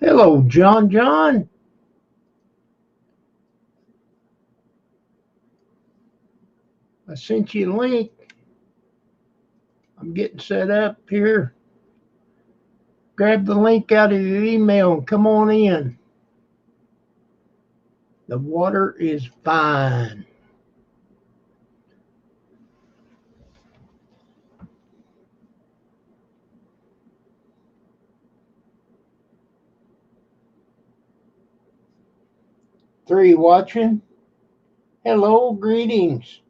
Hello, John. John, I sent you a link. I'm getting set up here. Grab the link out of your email and come on in. The water is fine. Three watching. Hello, greetings.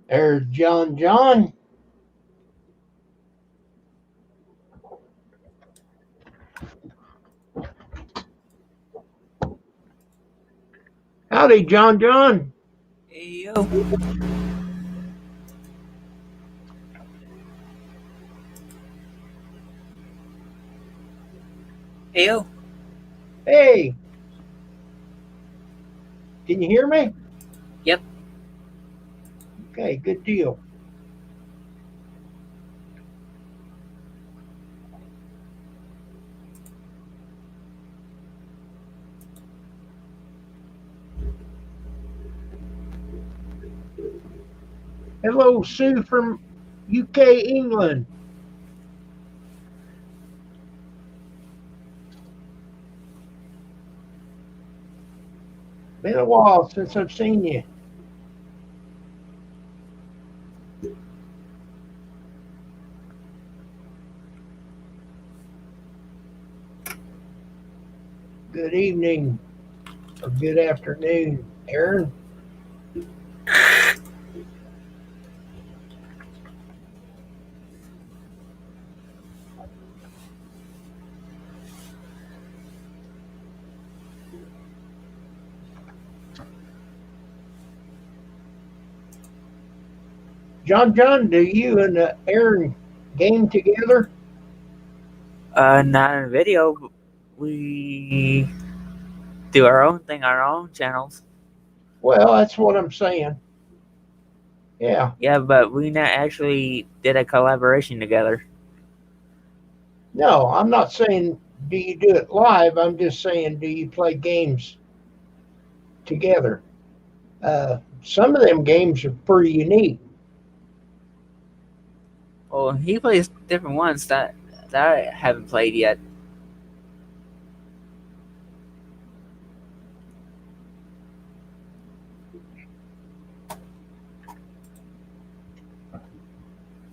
There's John. John. Howdy, John. John. Yo. Yo. Hey, can you hear me? Yep. Okay, good deal. Hello, Sue from UK, England. Been a while since I've seen you. Good evening or good afternoon, Aaron. John. John, do you and Aaron game together? Not in video. We do our own thing, our own channels. Well, that's what I'm saying. Yeah. Yeah, but we not actually did a collaboration together. No, I'm not saying do you do it live. I'm just saying do you play games together? Some of them games are pretty unique. Well, he plays different ones that I haven't played yet.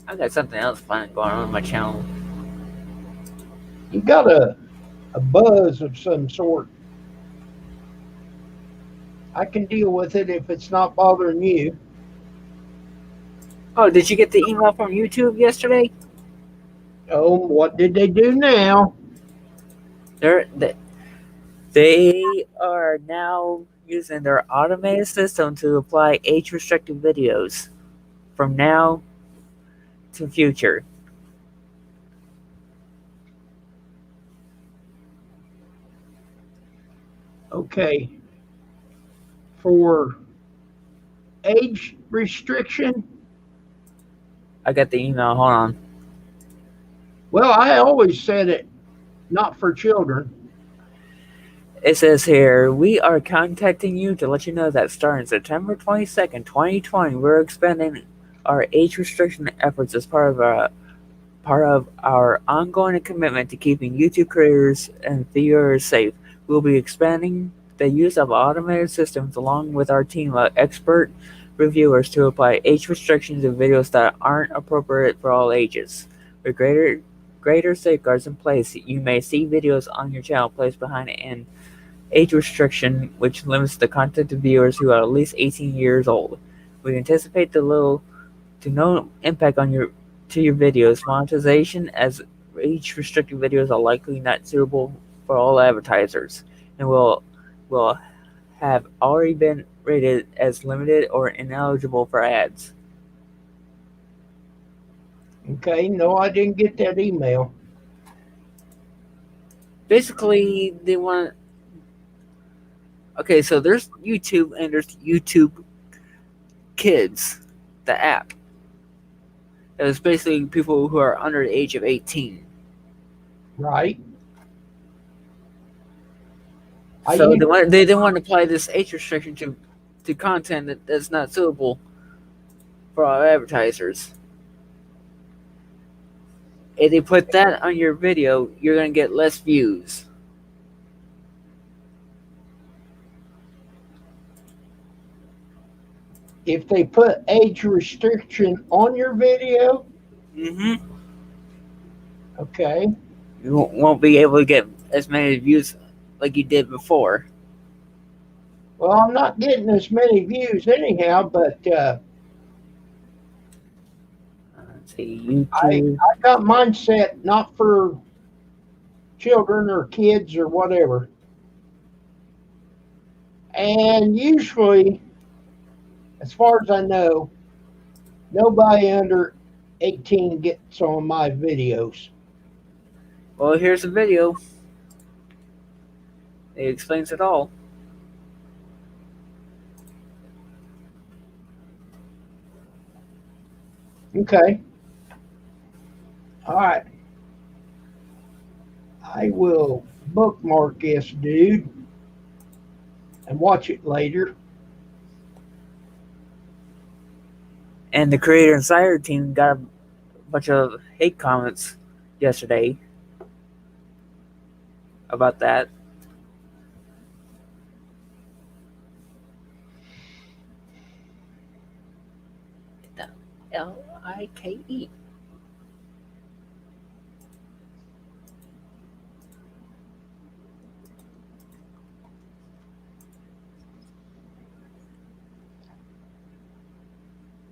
I got something else fun going on my channel. You got a buzz of some sort. I can deal with it if it's not bothering you. Oh, did you get the email from YouTube yesterday? Oh, what did they do now? They're, they they are now using their automated system to apply age restricted videos from now to future. Okay. For age restriction, I got the email. Hold on. well, I always said it not for children. It says here, we are contacting you to let you know that starting September 22nd, 2020, we're expanding our age restriction efforts as part of our ongoing commitment to keeping YouTube creators and viewers safe. We'll be expanding the use of automated systems along with our team of expert reviewers to apply age restrictions in videos that aren't appropriate for all ages. With greater safeguards in place, you may see videos on your channel placed behind an age restriction which limits the content to viewers who are at least 18 years old. We anticipate the little to no impact on your videos monetization, as age restricted videos are likely not suitable for all advertisers and will have already been rated as limited or ineligible for ads. Okay, no, I didn't get that email. Basically, they want Okay, so there's YouTube and there's YouTube Kids, the app. It was basically people who are under the age of 18. Right. I So use, they didn't want to apply this age restriction to content that's not suitable for our advertisers. If they put that on your video, you're going to get less views. if they put age restriction on your video, Mm-hmm. okay. You won't be able to get as many views like you did before. Well, I'm not getting as many views anyhow, but Let's see, I YouTube. I got mine set not for children or kids or whatever. And usually, as far as I know, nobody under 18 gets on my videos. Well, here's a video. It explains it all. Okay. All right. I will bookmark this, dude, and watch it later. And the Creator Insider team got a bunch of hate comments yesterday about that. Like.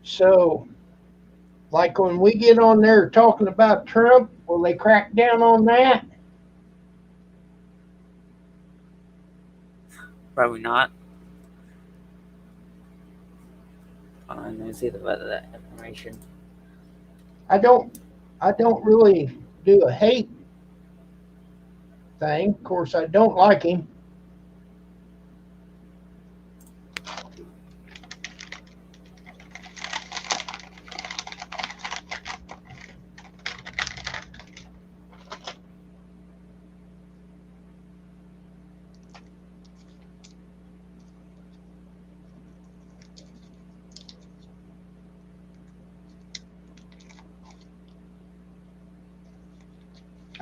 So, like when we get on there talking about Trump, will they crack down on that? Probably not. Let me see about that information. I don't. I don't really do a hate thing. Of course, I don't like him.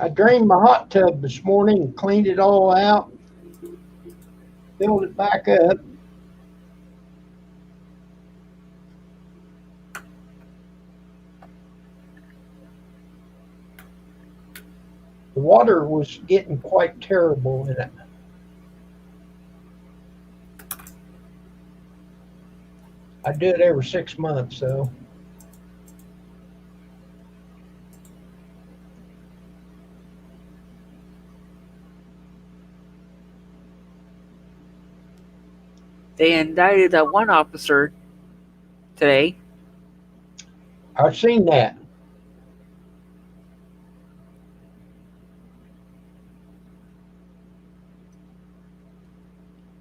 I drained my hot tub this morning and cleaned it all out, filled it back up. The water was getting quite terrible in it. I do it every 6 months, though. They indicted that one officer today. I've seen that.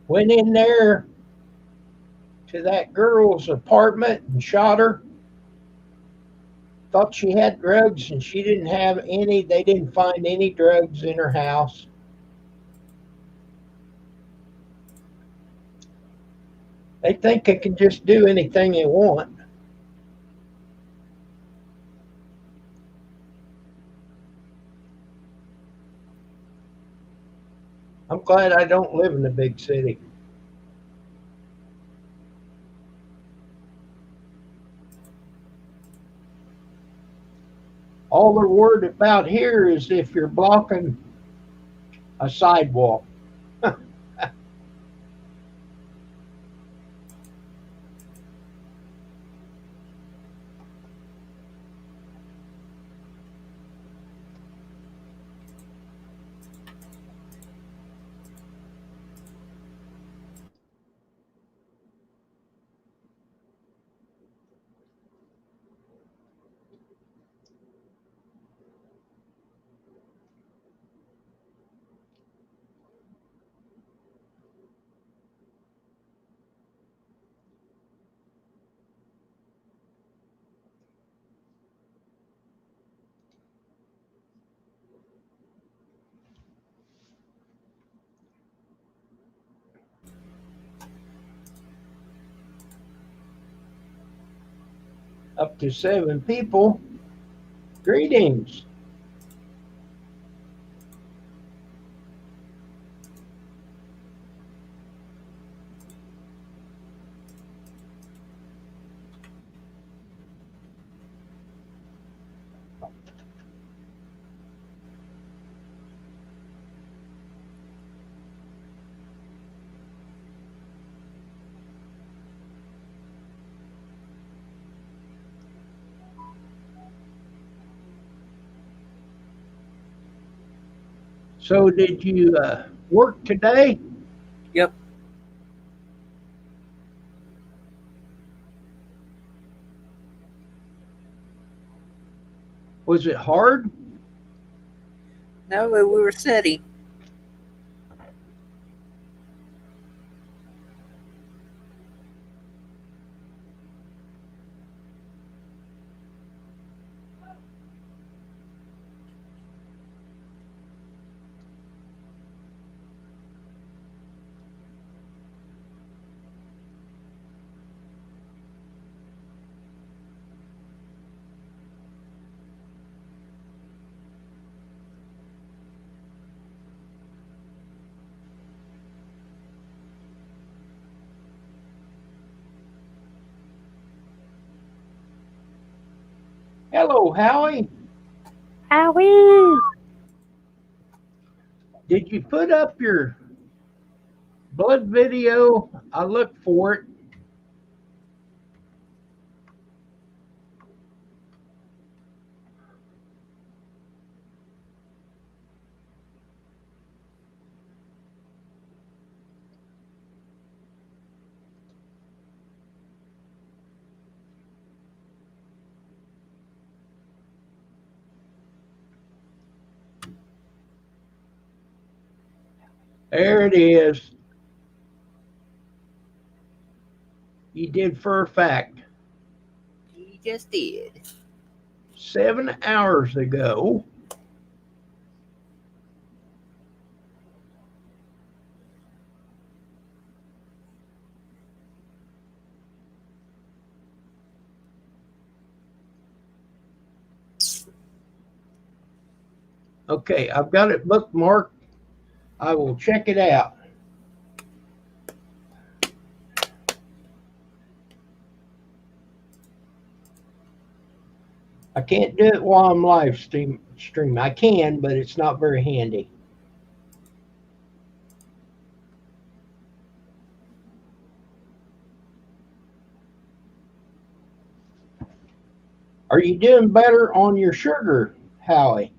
Went in there to that girl's apartment and shot her. Thought she had drugs and she didn't have any. They didn't find any drugs in her house. They think they can just do anything they want. I'm glad I don't live in a big city. All they're worried about here is if you're blocking a sidewalk. Up to 7 people. Greetings. So, did you work today? Yep. Was it hard? No, we were steady. Hello, Howie. Howie! Did you put up your blood video? I looked for it. There it is. You did for a fact. He just did. 7 hours ago. Okay, I've got it bookmarked. I will check it out. I can't do it while I'm live stream. I can, but it's not very handy. Are you doing better on your sugar, Howie?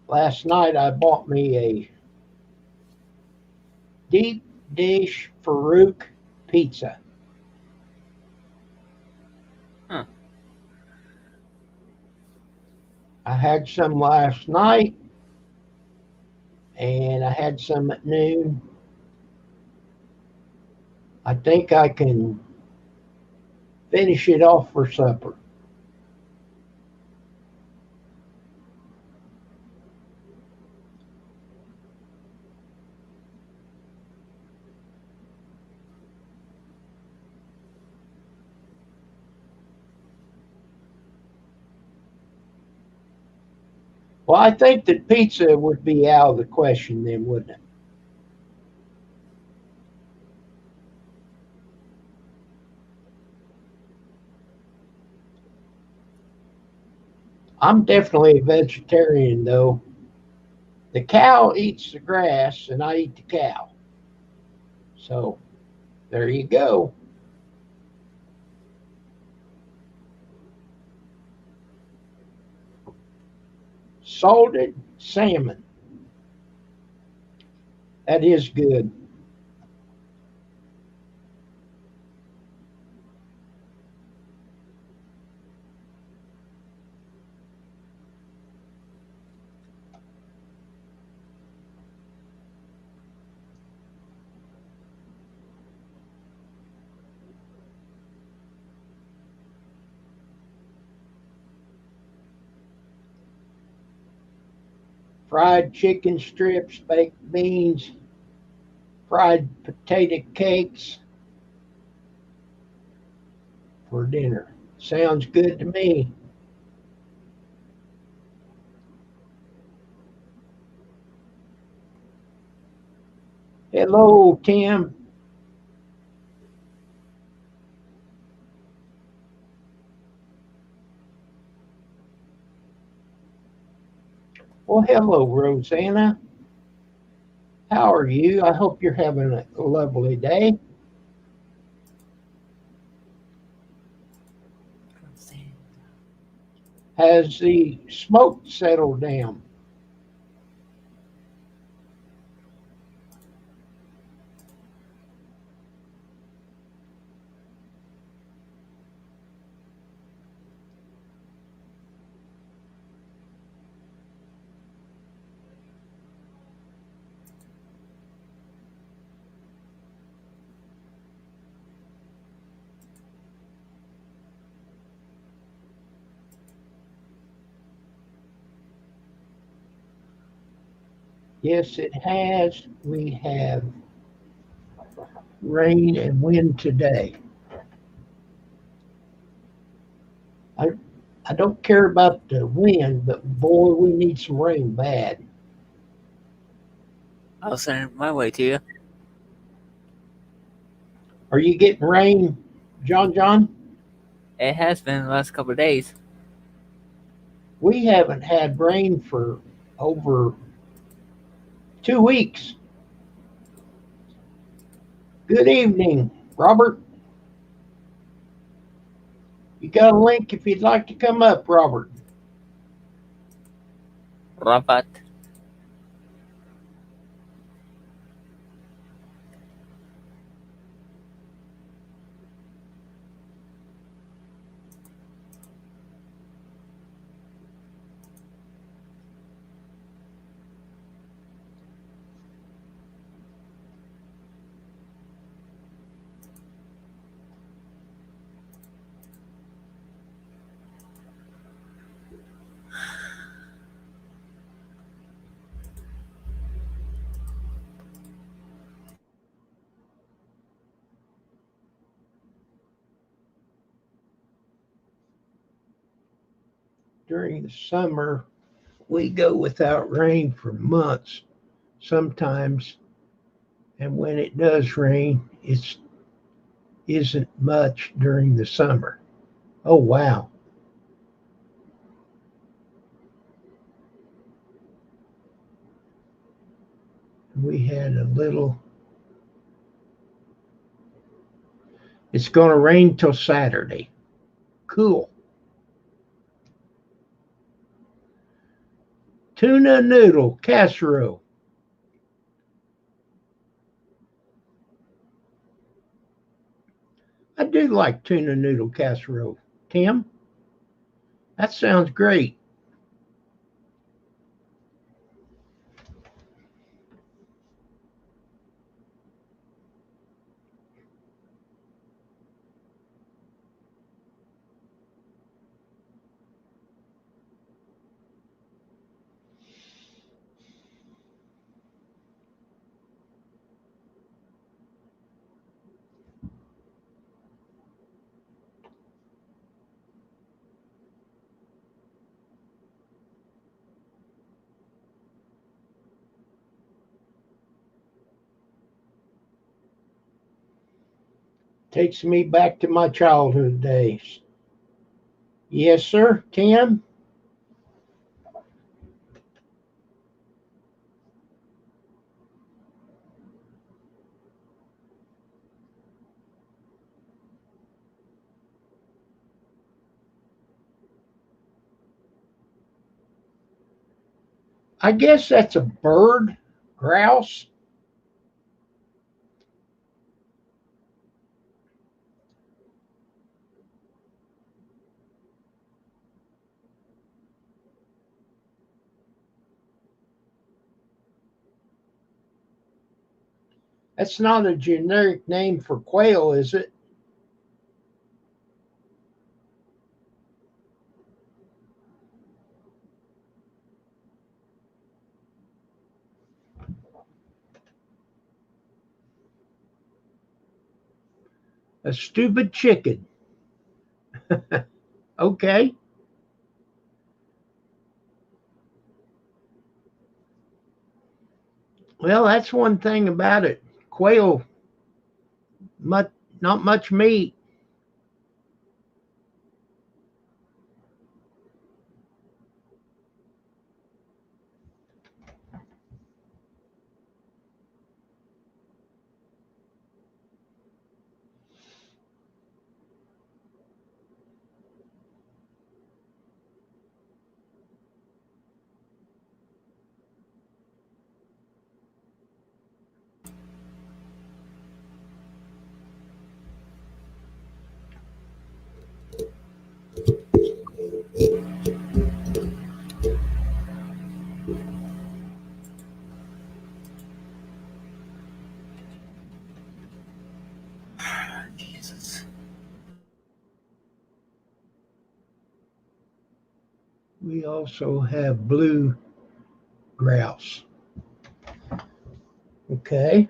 Last night I bought me a deep dish Farouk pizza. Huh. I had some last night and I had some at noon. I think I can finish it off for supper. Well, I think that pizza would be out of the question then, wouldn't it? I'm definitely a vegetarian, though. The cow eats the grass, and I eat the cow. So there you go. Salted salmon. That is good. fried chicken strips, baked beans, fried potato cakes for dinner. Sounds good to me. Hello, Tim. Well, hello, Rosanna. How are you? I hope you're having a lovely day. Has the smoke settled down? Yes, it has. We have rain and wind today. I, I don't care about the wind, but boy, we need some rain bad. I'll send it my way to you. Are you getting rain, John? It has been the last couple of days. We haven't had rain for over 2 weeks. Good evening, Robert. You got a link if you'd like to come up, Robert. Rabat. During the summer, we go without rain for months sometimes, and when it does rain, it isn't much during the summer. Oh, wow. We had a little. It's going to rain till Saturday. Cool. Tuna noodle casserole. I do like tuna noodle casserole. Tim, that sounds great. Takes me back to my childhood days. Yes, sir, Tim. I guess that's a bird, grouse. That's not a generic name for quail, is it? A stupid chicken. Okay. Well, that's one thing about it. Quail, much, not much meat. Jesus. We also have blue grouse. Okay.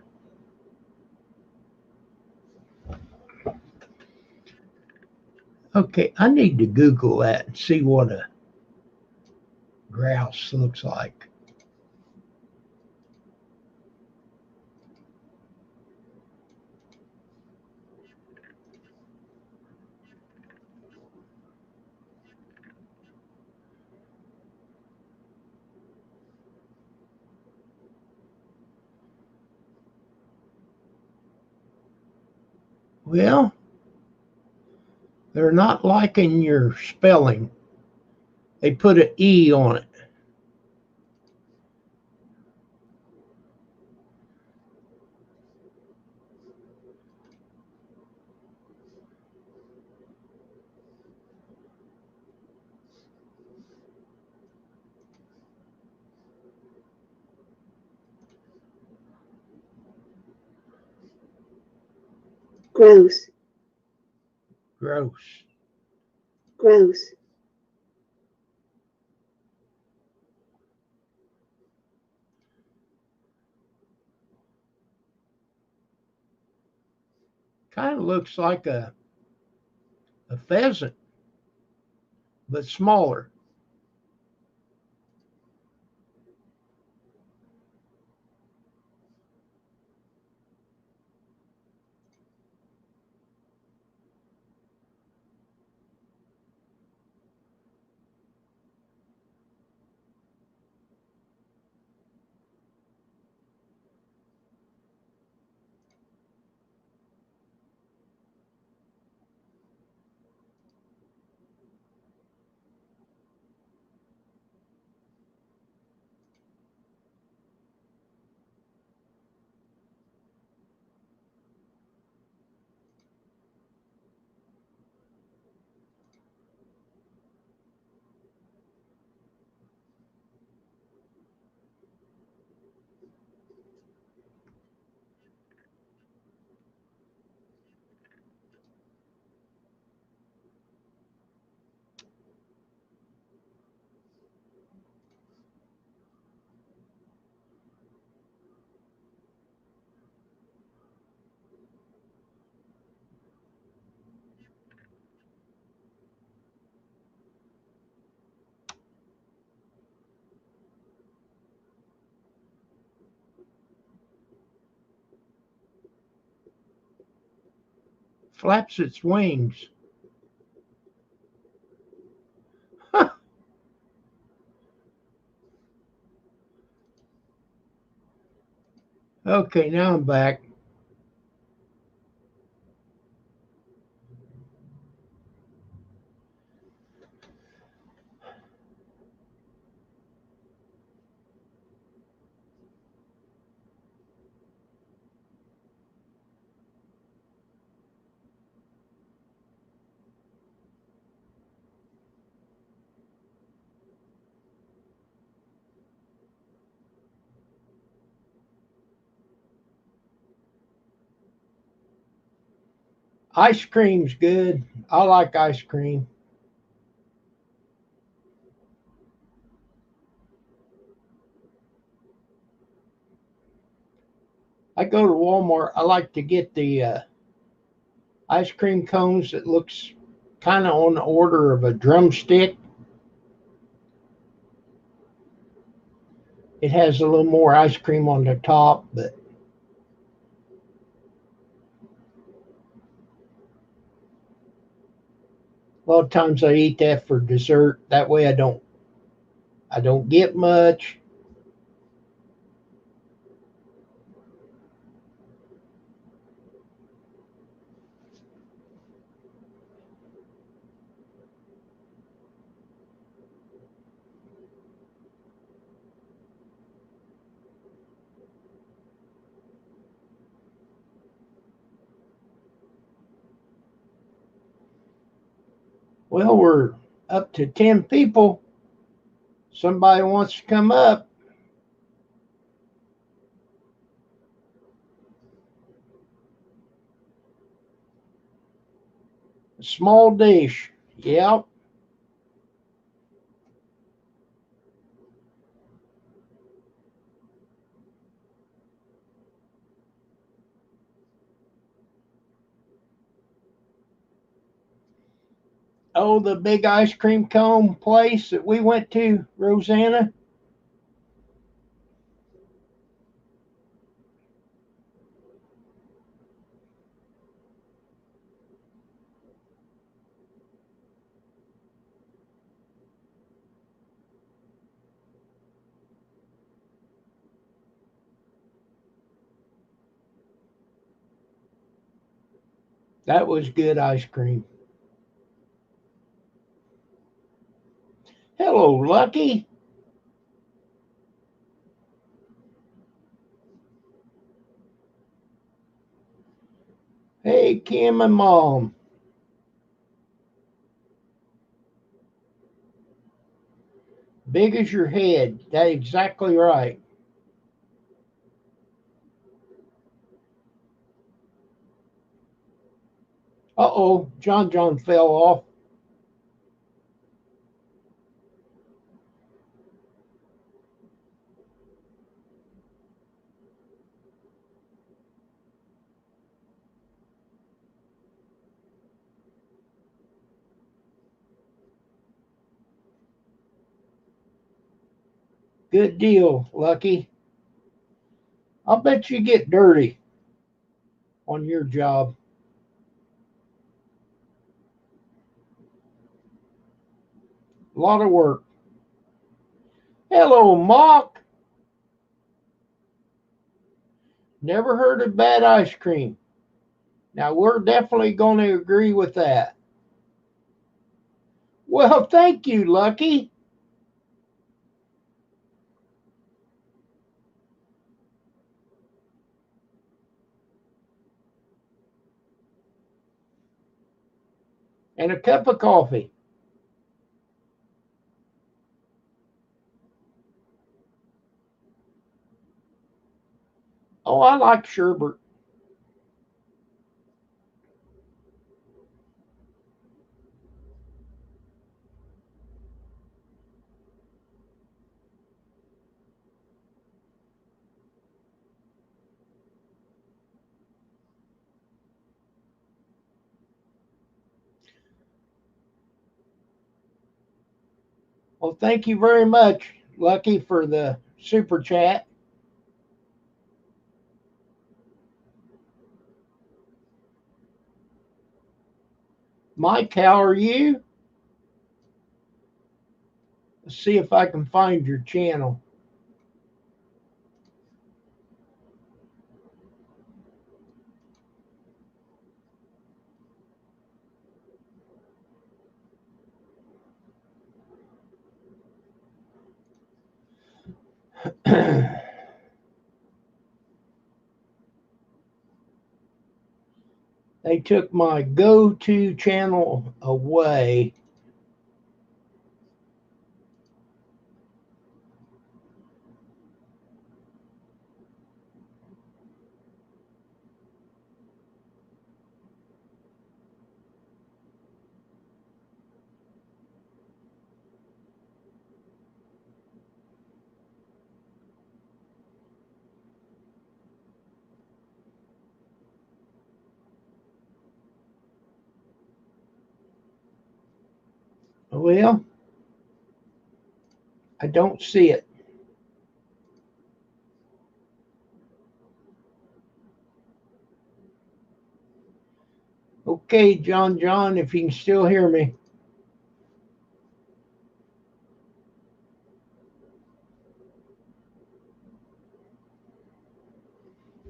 Okay, I need to Google that and see what a grouse looks like. Well, they're not liking your spelling. They put an E on it. Gross, Gross. gross, Kind of looks like a pheasant, but smaller. Flaps its wings. Okay, now I'm back. Ice cream's good. I like ice cream. I go to Walmart. I like to get the ice cream cones that looks kind of on the order of a drumstick. It has a little more ice cream on the top, but a lot of times I eat that for dessert. That way I don't get much. Well, we're up to 10 people. Somebody wants to come up. A small dish. Yep. Oh, the big ice cream cone place that we went to, Rosanna. That was good ice cream. Hello, Lucky. Hey, Kim and Mom. Big as your head. That's exactly right. Uh-oh, John fell off. Good deal, Lucky. I'll bet you get dirty on your job. A lot of work. Hello, Mock. Never heard of bad ice cream. Now, we're definitely going to agree with that. Well, thank you, Lucky. And a cup of coffee. Oh, I like sherbet. Well, thank you very much, Lucky, for the super chat. Mike, how are you? Let's see if I can find your channel. They took my go-to channel away. Well, I don't see it. Okay, John, if you can still hear me.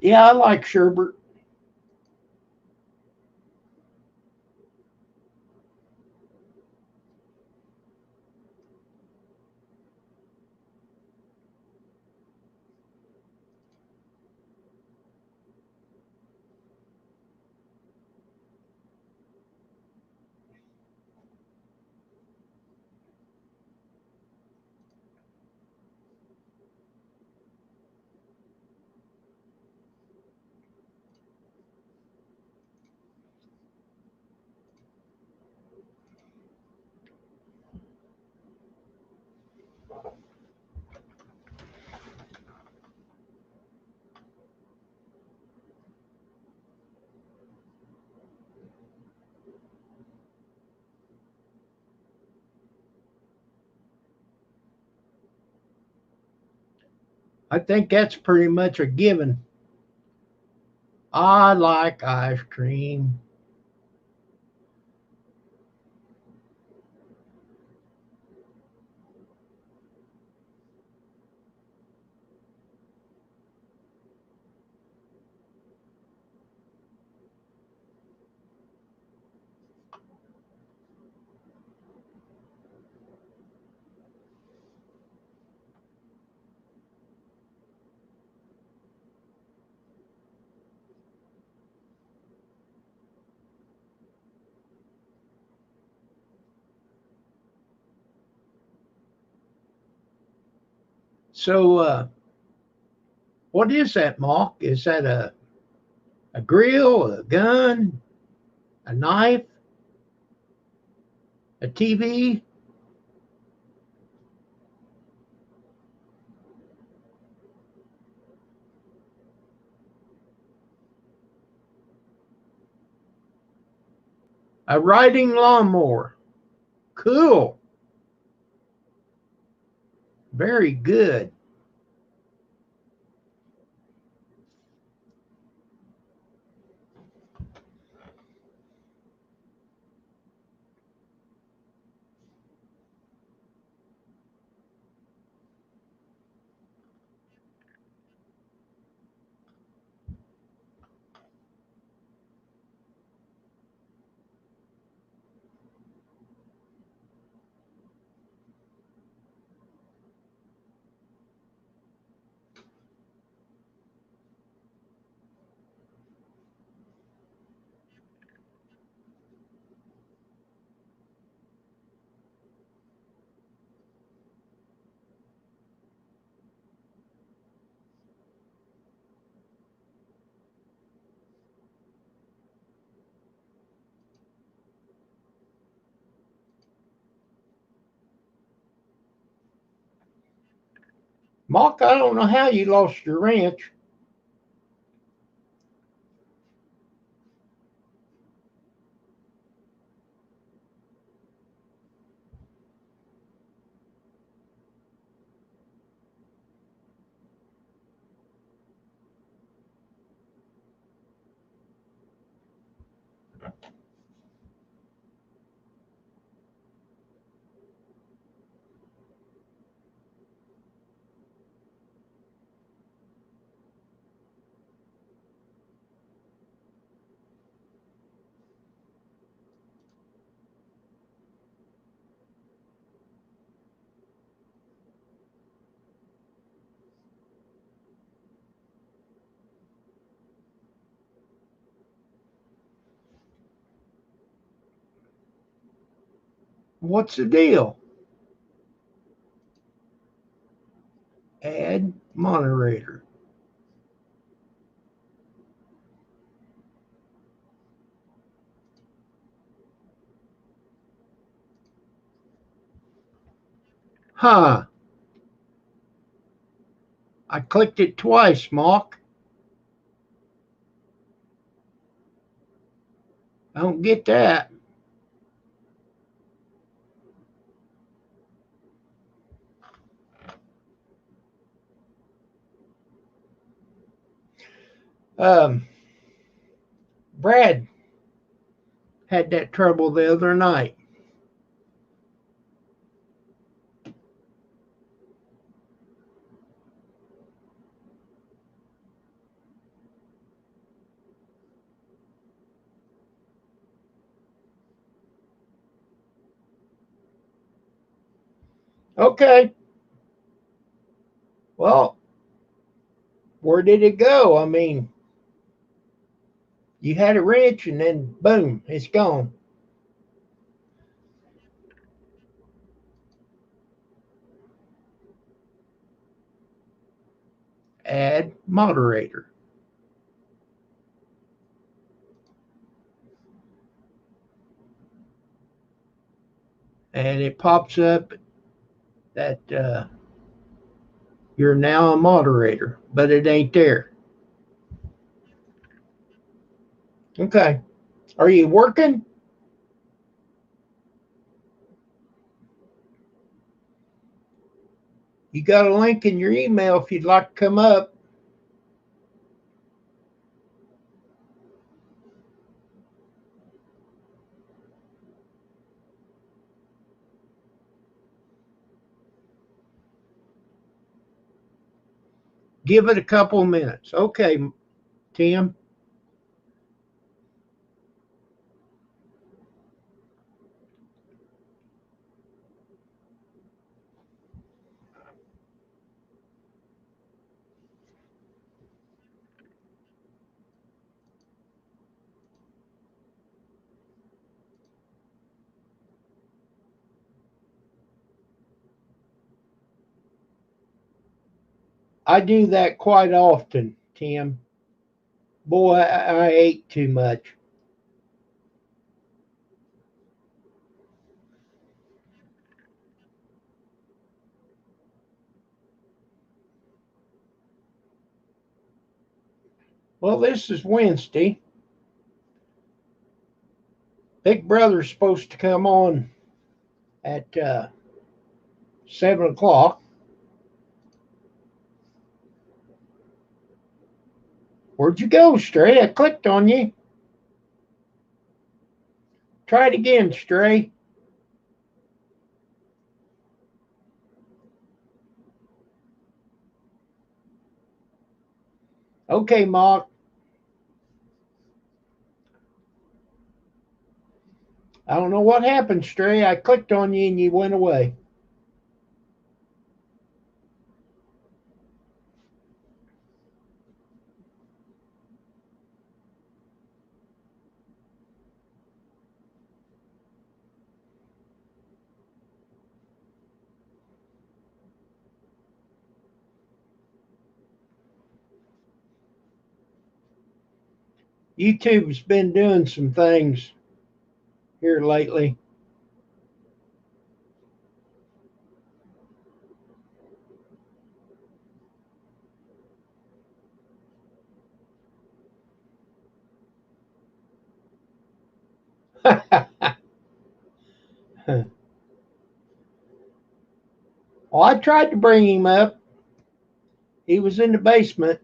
Yeah, I like sherbet. I think that's pretty much a given. I like ice cream. So, what is that, Mark? Is that a grill, a gun, a knife, a TV? A riding lawnmower. Cool. Very good. Mark, I don't know how you lost your wrench. What's the deal? Add moderator. Huh. I clicked it twice, Mark. I don't get that. Brad had that trouble the other night. Okay. Well, where did it go? I mean, you had a wrench and then boom, it's gone. Add moderator. And it pops up that you're now a moderator, but it ain't there. Okay. Are you working? You got a link in your email if you'd like to come up. Give it a couple minutes. Okay, Tim. I do that quite often, Tim. Boy, I ate too much. Well, this is Wednesday. Big Brother's supposed to come on at 7 o'clock. Where'd you go, Stray? I clicked on you. Try it again, Stray. Okay, Mock. I don't know what happened, Stray. I clicked on you and you went away. YouTube's been doing some things here lately. Well, I tried to bring him up. He was in the basement.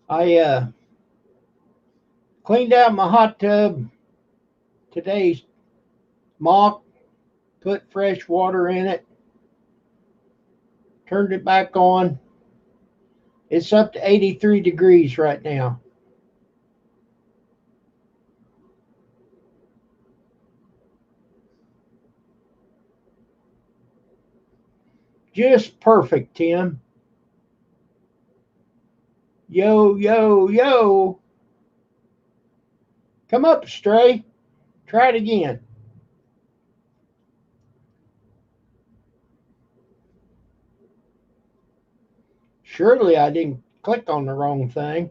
I cleaned out my hot tub today's Mock, put fresh water in it, turned it back on. It's up to 83 degrees right now. Just perfect, Tim. Yo, yo, yo. Come up, Stray. Try it again. Surely I didn't click on the wrong thing.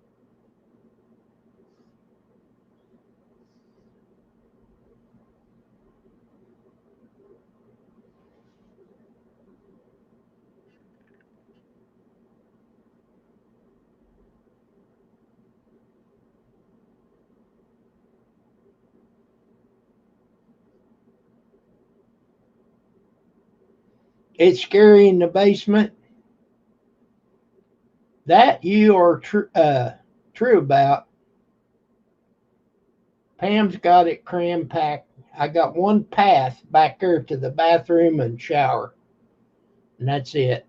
It's scary in the basement. That you are true about. Pam's got it cram packed. I got one path back there to the bathroom and shower, and that's it.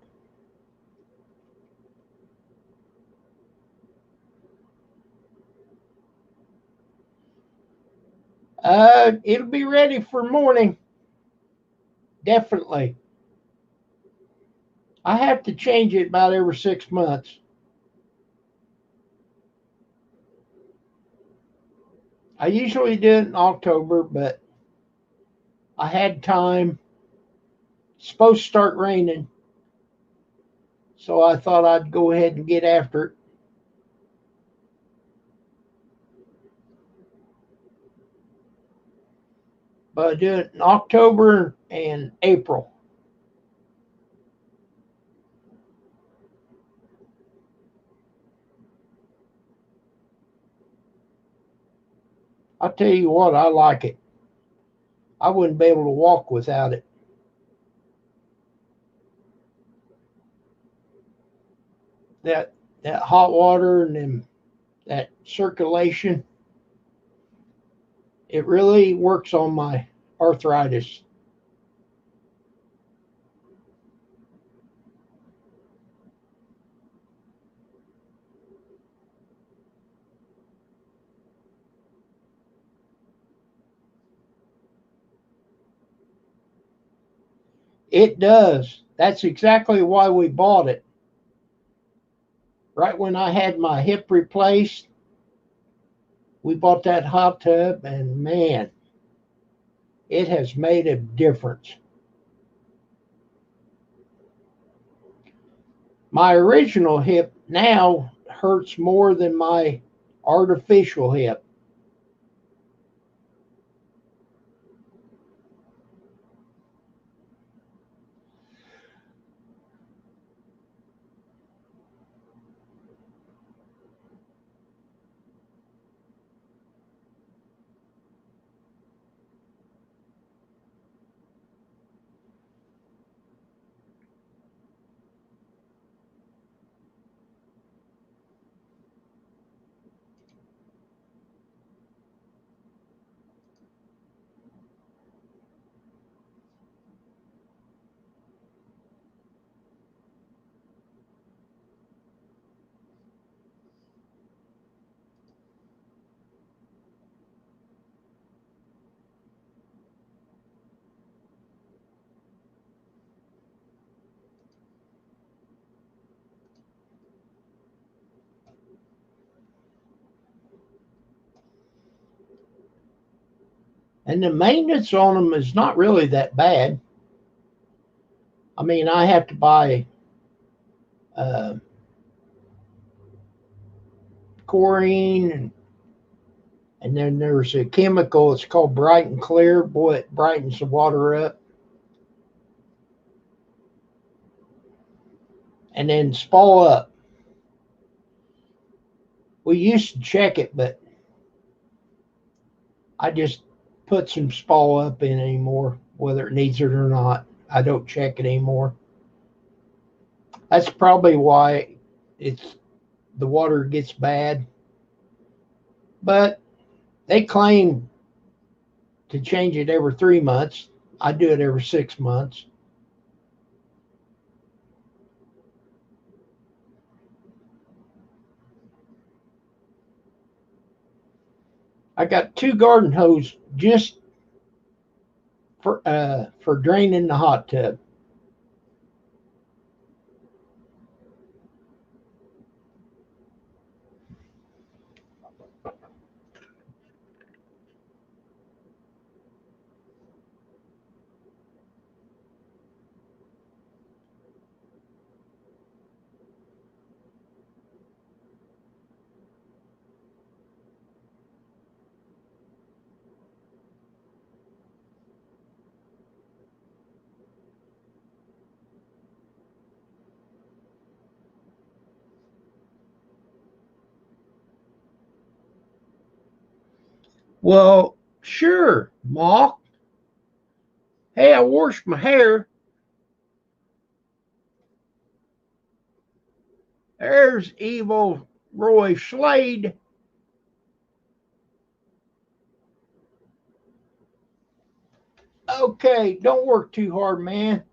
It'll be ready for morning, definitely. I have to change it about every 6 months. I usually do it in October, but I had time. It's supposed to start raining, so I thought I'd go ahead and get after it. But I do it in October and April. I'll tell you what, I like it. I wouldn't be able to walk without it. That that hot water and then that circulation, it really works on my arthritis. It does. That's exactly why we bought it. Right when I had my hip replaced, we bought that hot tub, and man, it has made a difference. My original hip now hurts more than my artificial hip. And the maintenance on them is not really that bad. I mean, I have to buy uh, chlorine, and then there's a chemical. It's called Bright and Clear. Boy, it brightens the water up. And then Spall Up. We used to check it, but I just put some Spall Up in anymore, whether it needs it or not. I don't check it anymore. That's probably why it's the water gets bad. But they claim to change it every 3 months. I do it every 6 months. I got two garden hose just for draining the hot tub. Well, sure, Mock. Hey, I washed my hair. There's evil Roy Slade. Okay, don't work too hard, man.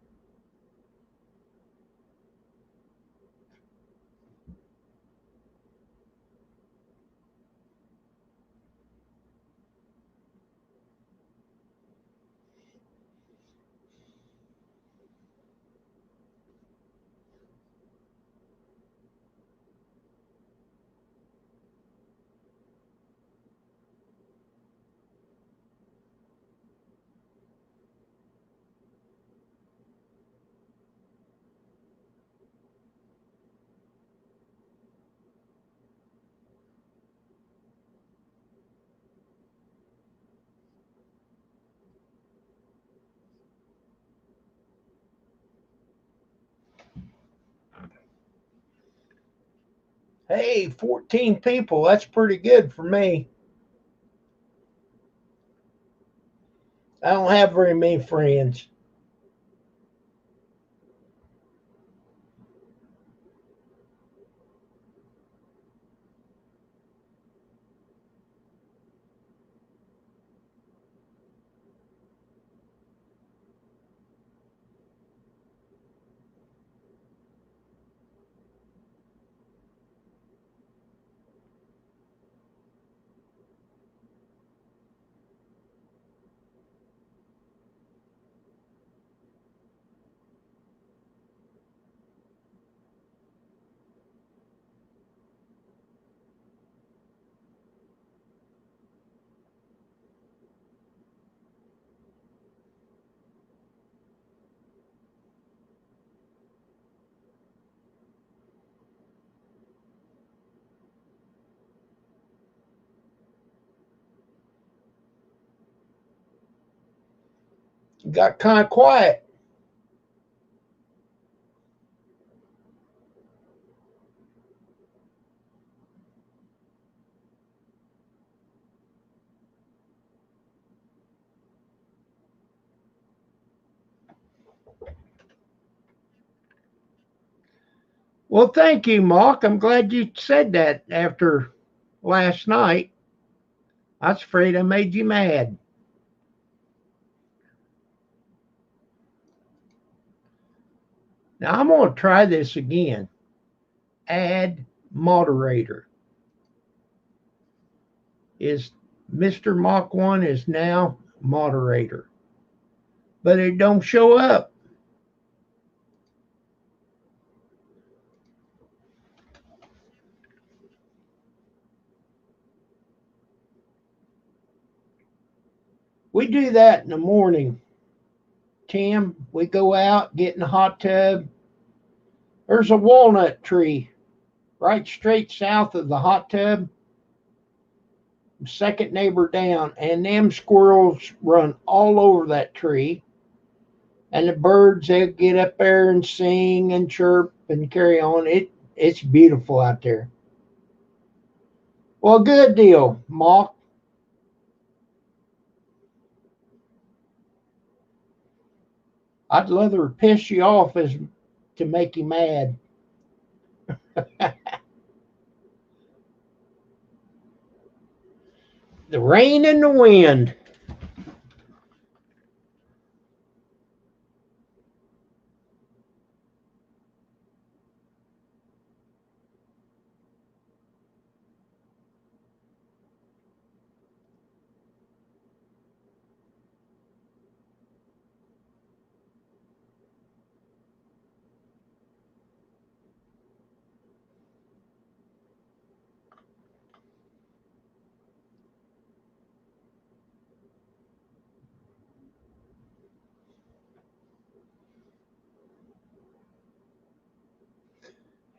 Hey, 14 people. That's pretty good for me. I don't have very many friends. Got kind of quiet. Well, thank you, Mark. I'm glad you said that after last night. I was afraid I made you mad. Now I'm going to try this again. Add moderator. Is Mr. Mach 1 is now moderator. But it don't show up. We do that in the morning, Tim. We go out, get in the hot tub. There's a walnut tree right straight south of the hot tub, second neighbor down, and them squirrels run all over that tree. And the birds, they'll get up there and sing and chirp and carry on. It's beautiful out there. Well, good deal, Mock. I'd rather piss you off as to make you mad. The rain and the wind.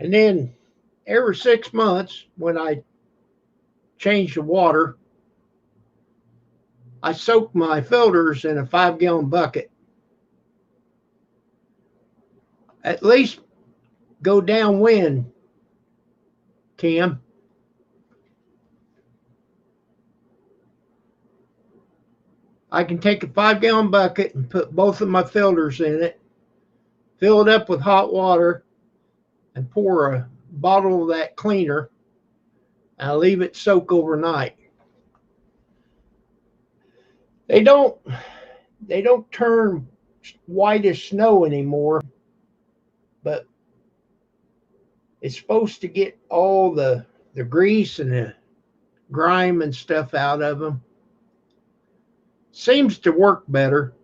And then every 6 months, when I change the water, I soak my filters in a 5-gallon bucket. At least go downwind, Tim. I can take a 5-gallon bucket and put both of my filters in it, fill it up with hot water, and pour a bottle of that cleaner. And I leave it soak overnight. They don't turn white as snow anymore, but it's supposed to get all the grease and the grime and stuff out of them. Seems to work better.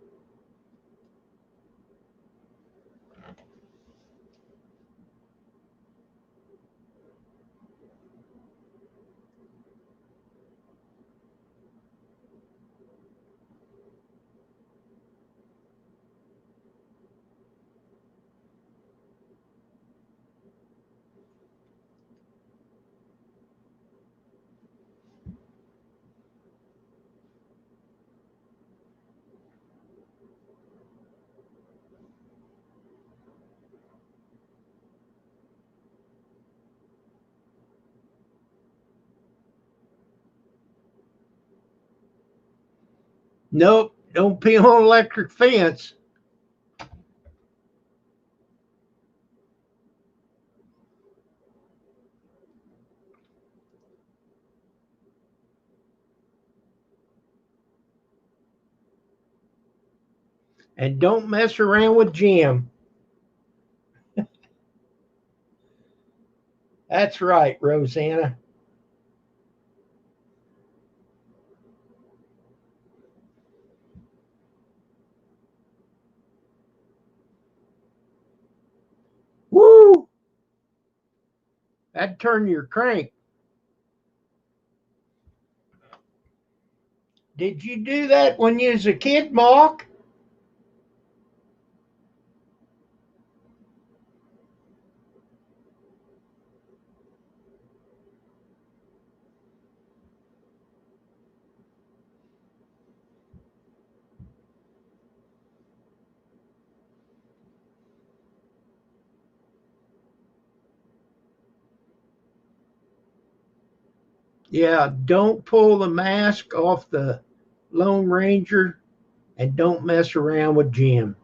Nope, don't pee on electric fence. And don't mess around with Jim. That's right, Rosanna. Woo! That'd turn your crank. Did you do that when you was a kid, Mark? Yeah, don't pull the mask off the Lone Ranger and don't mess around with Jim.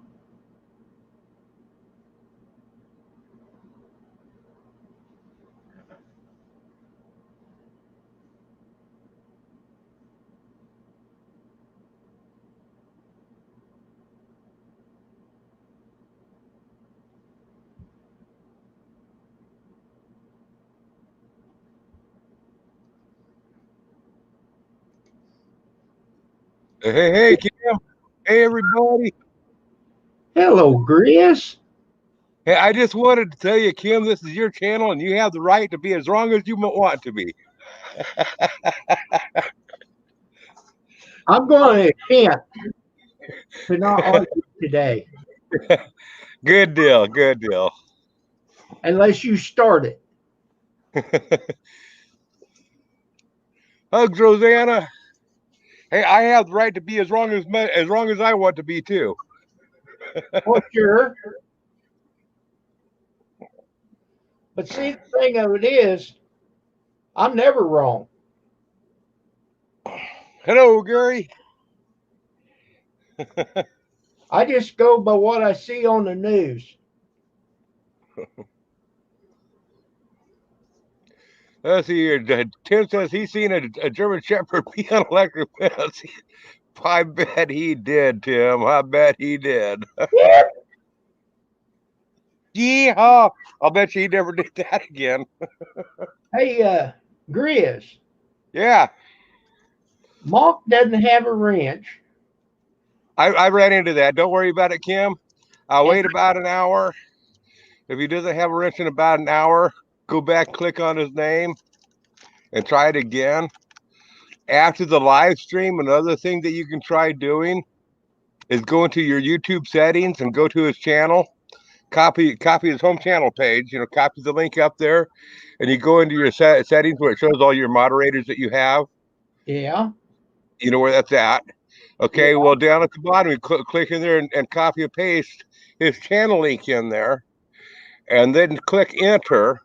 Hey, Kim. Hey, everybody. Hello, Gris. Hey, I just wanted to tell you, Kim, this is your channel, and you have the right to be as wrong as you want to be. I'm going to attempt to not argue today Good deal. Good deal. unless you start it. Hugs, Rosanna. Hey, I have the right to be as wrong as I want to be too. For sure. But see, the thing of it is, I'm never wrong. Hello, Gary. I just go by what I see on the news. Let's see here. Tim says he's seen a German Shepherd pee on electric fence. I bet he did, Tim. I bet he did. Yeehaw! I'll bet you he never did that again. Hey, Grizz, Yeah. Mark doesn't have a wrench. I ran into that. Don't worry about it, Kim. I'll wait about an hour. If he doesn't have a wrench in about an hour, go back, click on his name, and try it again. After the live stream, another thing that you can try doing is go into your YouTube settings and go to his channel. Copy his home channel page. Copy the link up there, and you go into your settings where it shows all your moderators that you have. Yeah. You know where that's at. Okay, Yeah. well, down at the bottom, you click in there and copy and paste his channel link in there, and then click enter.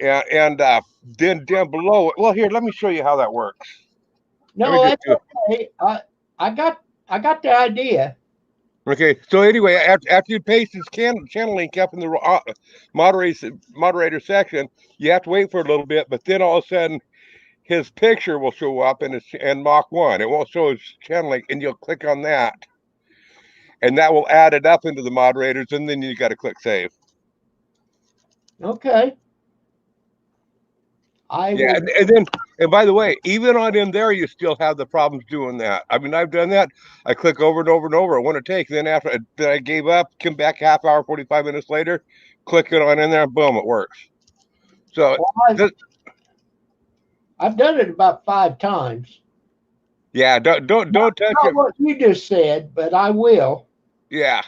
And then down below, well, here, let me show you how that works. No, that's okay. I got the idea. Okay, so anyway, after you paste his channel link up in the moderator section, you have to wait for a little bit, but then all of a sudden his picture will show up in Mach 1. It won't show his channel link, and you'll click on that, and that will add it up into the moderators, and then you got to click save. Okay. Yeah, and by the way, even on in there, you still have the problems doing that. I mean, I've done that. I click over and over and over. I want to take. Then after I gave up, come back half hour, 45 minutes later, click it on in there, boom, it works. So well, I've done it about 5 times. Yeah, don't touch Not it. what you just said, but I will. Yeah.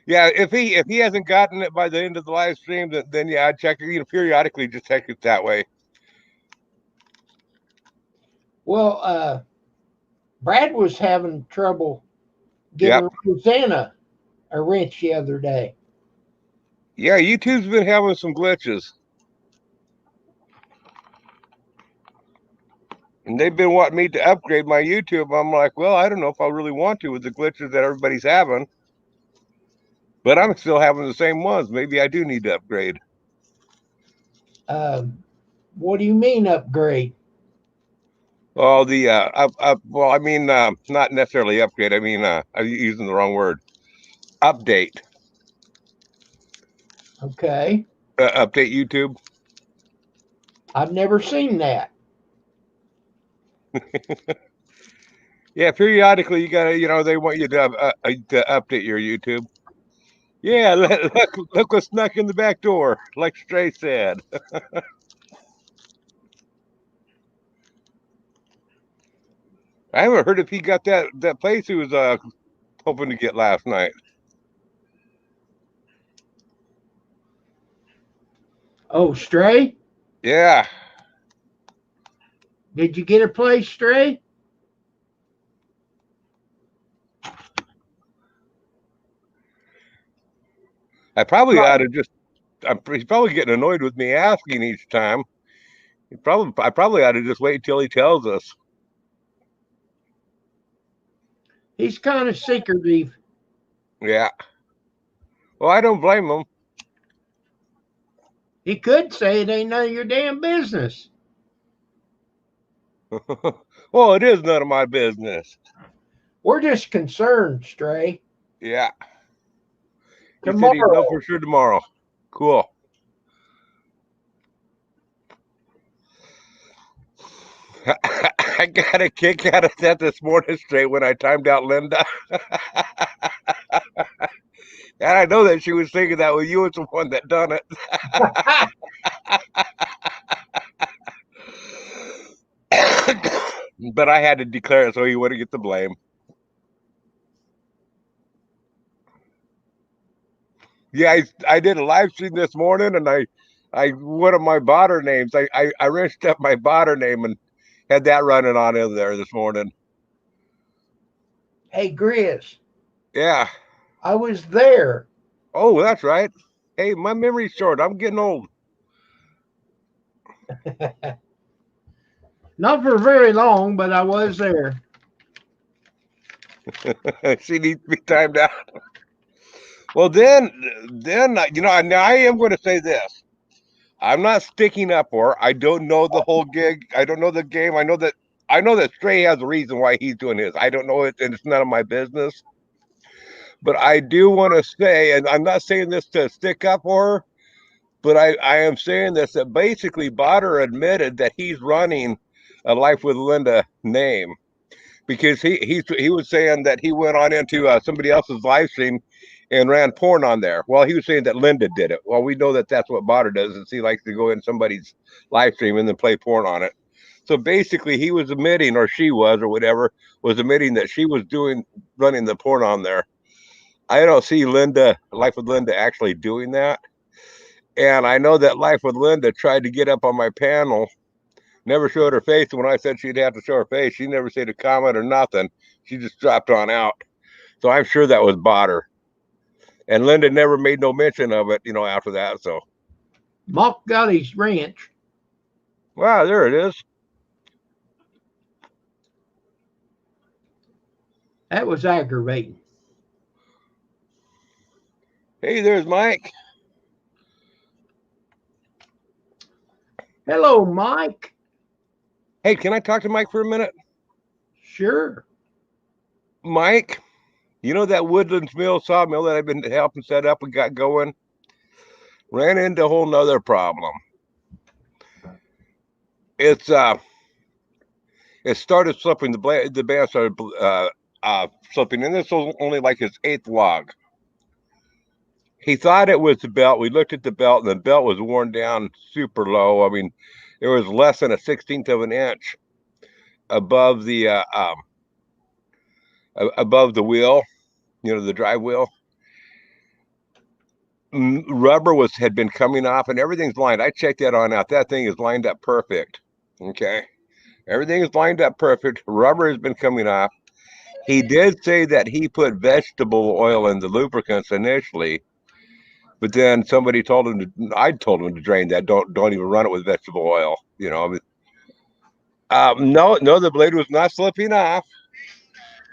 Yeah, if he hasn't gotten it by the end of the live stream, then yeah, I'd check it, periodically, just check it that way. Well, Brad was having trouble giving Rosanna a wrench the other day. Yeah, YouTube's been having some glitches. And they've been wanting me to upgrade my YouTube. I'm like, well, I don't know if I really want to with the glitches that everybody's having. But I'm still having the same ones. Maybe I do need to upgrade. What do you mean upgrade? Oh, well, I mean, not necessarily upgrade. I mean, I'm using the wrong word. Update. Okay. Update YouTube. I've never seen that. Yeah, periodically you gotta, they want you to update your YouTube. Yeah, look what snuck in the back door, like Stray said. I haven't heard if he got that place he was hoping to get last night. Oh, Stray? Yeah. Did you get a place, Stray? I probably ought to he's probably getting annoyed with me asking each time. I probably ought to just wait until he tells us. He's kind of secretive. Yeah. Well, I don't blame him. He could say it ain't none of your damn business. Well, it is none of my business. We're just concerned, Stray. Yeah. He Tomorrow. said he'd know for sure tomorrow. Cool. I got a kick out of that this morning straight when I timed out Linda. And I know that she was thinking that you was the one that done it. But I had to declare it so he wouldn't get the blame. Yeah, I did a live stream this morning, and I one of my botter names. I wrenched up my botter name and had that running on in there this morning. Hey, Grizz. Yeah. I was there. Oh, that's right. Hey, my memory's short. I'm getting old. Not for very long, but I was there. She needs to be timed out. Well, then, now I am going to say this. I'm not sticking up for her. I don't know the whole gig. I don't know the game. I know that Stray has a reason why he's doing his. I don't know it, and it's none of my business. But I do want to say, and I'm not saying this to stick up for her, but I am saying this, that basically Botter admitted that he's running a Life with Linda name, because he was saying that he went on into somebody else's live stream and ran porn on there. Well, he was saying that Linda did it. Well, we know that that's what Botter does, is he likes to go in somebody's live stream and then play porn on it. So basically he was admitting, or she was, or whatever, was admitting that she was running the porn on there. I don't see Life with Linda actually doing that. And I know that Life with Linda tried to get up on my panel, never showed her face. When I said she'd have to show her face, she never said a comment or nothing. She just dropped on out. So I'm sure that was Botter. And Linda never made no mention of it, after that. So Mock got his ranch. wow, there it is. That was aggravating. Hey, there's Mike. Hello, Mike. Hey, can I talk to Mike for a minute? Sure. Mike, you know that Woodlands Mill sawmill that I've been helping set up and got going? Ran into a whole nother problem. It started slipping. The band started slipping, and this was only like his 8th log. He thought it was the belt. We looked at the belt, and the belt was worn down super low. I mean, it was less than a 16th of an inch above the wheel, the drive wheel. Rubber had been coming off, and everything's lined. I checked that on out. That thing is lined up perfect. Okay, everything is lined up perfect. Rubber has been coming off. He did say that he put vegetable oil in the lubricants initially, but then somebody told him I told him to drain that. Don't even run it with vegetable oil. No, the blade was not slipping off.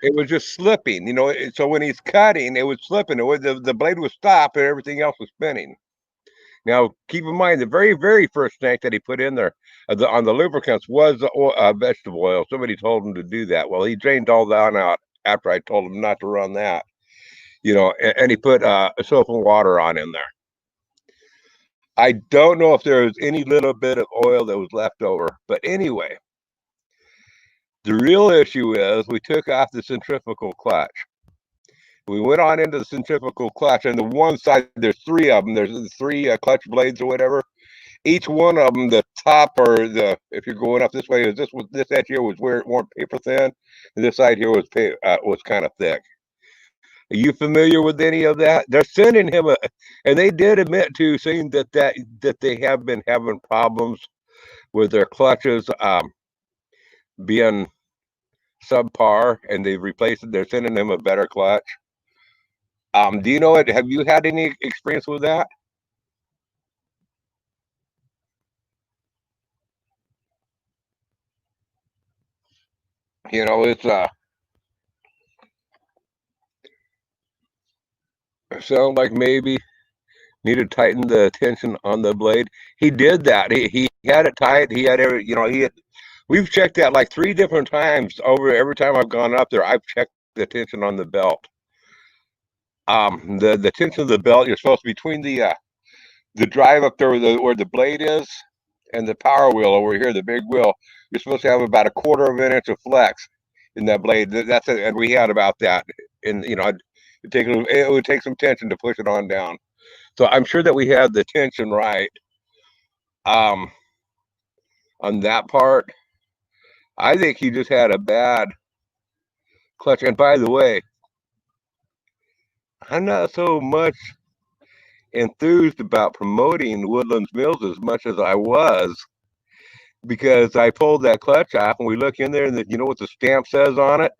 It was just slipping. So when he's cutting, it was slipping. The blade would stop, and everything else was spinning. Now, keep in mind, the very, very first tank that he put in there on the lubricants was vegetable oil. Somebody told him to do that. Well, he drained all that out after I told him not to run that. And he put soap and water on in there. I don't know if there was any little bit of oil that was left over. But anyway, the real issue is we took off the centrifugal clutch. We went on into the centrifugal clutch, and the one side, there's 3 of them. There's 3 clutch blades or whatever. Each one of them, the top if you're going up this way, this edge here was where it weren't paper thin, and this side here was kind of thick. Are you familiar with any of that? They're sending him and they did admit to saying that they have been having problems with their clutches being subpar, and they've replaced it. They're sending him a better clutch. Do you know it? Have you had any experience with that? It's sound like maybe need to tighten the tension on the blade. He did that. He had it tight. He had we've checked that like 3 different times over. Every time I've gone up there, I've checked the tension on the belt. The tension of the belt, you're supposed to be between the drive up there where the blade is and the power wheel over here, the big wheel. You're supposed to have about a 1/4 of an inch of flex in that blade. That's it. And we had about that. And it would take some tension to push it on down. So I'm sure that we had the tension right on that part. I think he just had a bad clutch. And by the way, I'm not so much enthused about promoting Woodlands Mills as much as I was, because I pulled that clutch off and we look in there, and you know what the stamp says on it?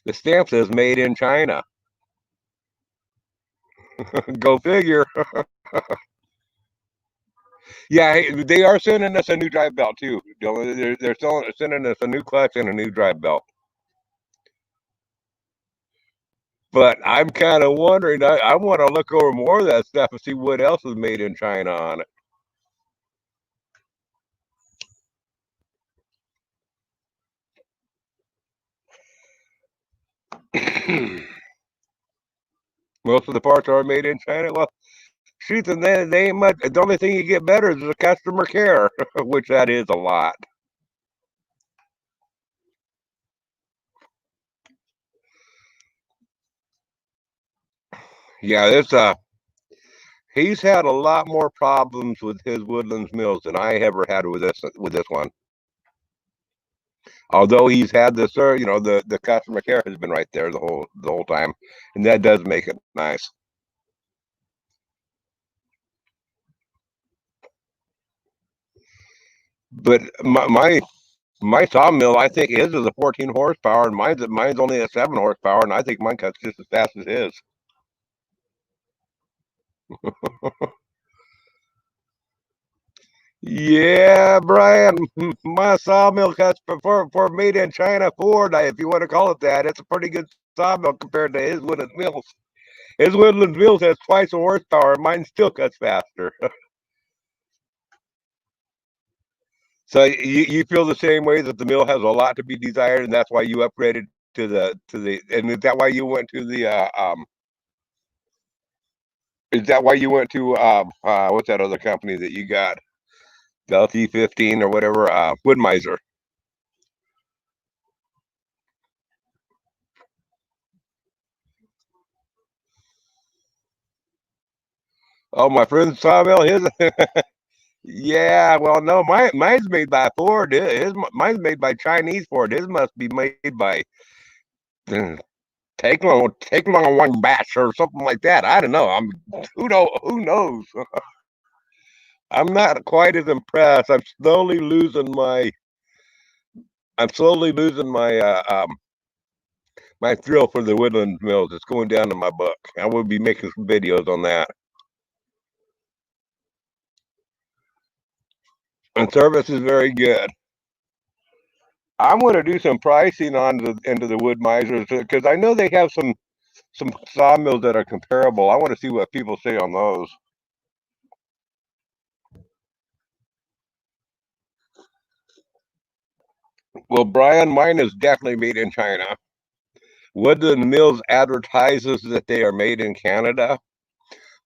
The stamp says made in China. Go figure. Yeah, they are sending us a new drive belt too. They're sending us a new clutch and a new drive belt. But I'm kind of wondering, I want to look over more of that stuff and see what else is made in China on it. Most of the parts are made in China. Well, shoot, and they ain't much. The only thing you get better is the customer care, which that is a lot. Yeah, he's had a lot more problems with his Woodlands Mills than I ever had with this one. Although he's had the customer care has been right there the whole time, and that does make it nice. But my sawmill, I think his is a 14 horsepower, and mine's only a 7 horsepower, and I think mine cuts just as fast as his. Yeah, Brian, my sawmill cuts for made in China Ford, if you want to call it that. It's a pretty good sawmill compared to his Woodland Mills. His Woodland Mills has twice the horsepower. Mine still cuts faster. So you feel the same way that the mill has a lot to be desired, and that's why you upgraded to the. And is that why you went to the? Is that why you went to what's that other company that you got? The LT15 or whatever, Woodmiser. Oh, my friend Sawmill, his yeah, well, no, mine's made by Ford. Mine's made by Chinese Ford. His must be made by take long one batch or something like that. I don't know. Who knows? I'm not quite as impressed. I'm slowly losing my thrill for the Woodland Mills. It's going down in my book. I will be making some videos on that. And service is very good. I'm going to do some pricing into the wood misers because I know they have some sawmills that are comparable. I want to see what people say on those. Well, Brian, mine is definitely made in China. Woodland Mills advertises that they are made in Canada,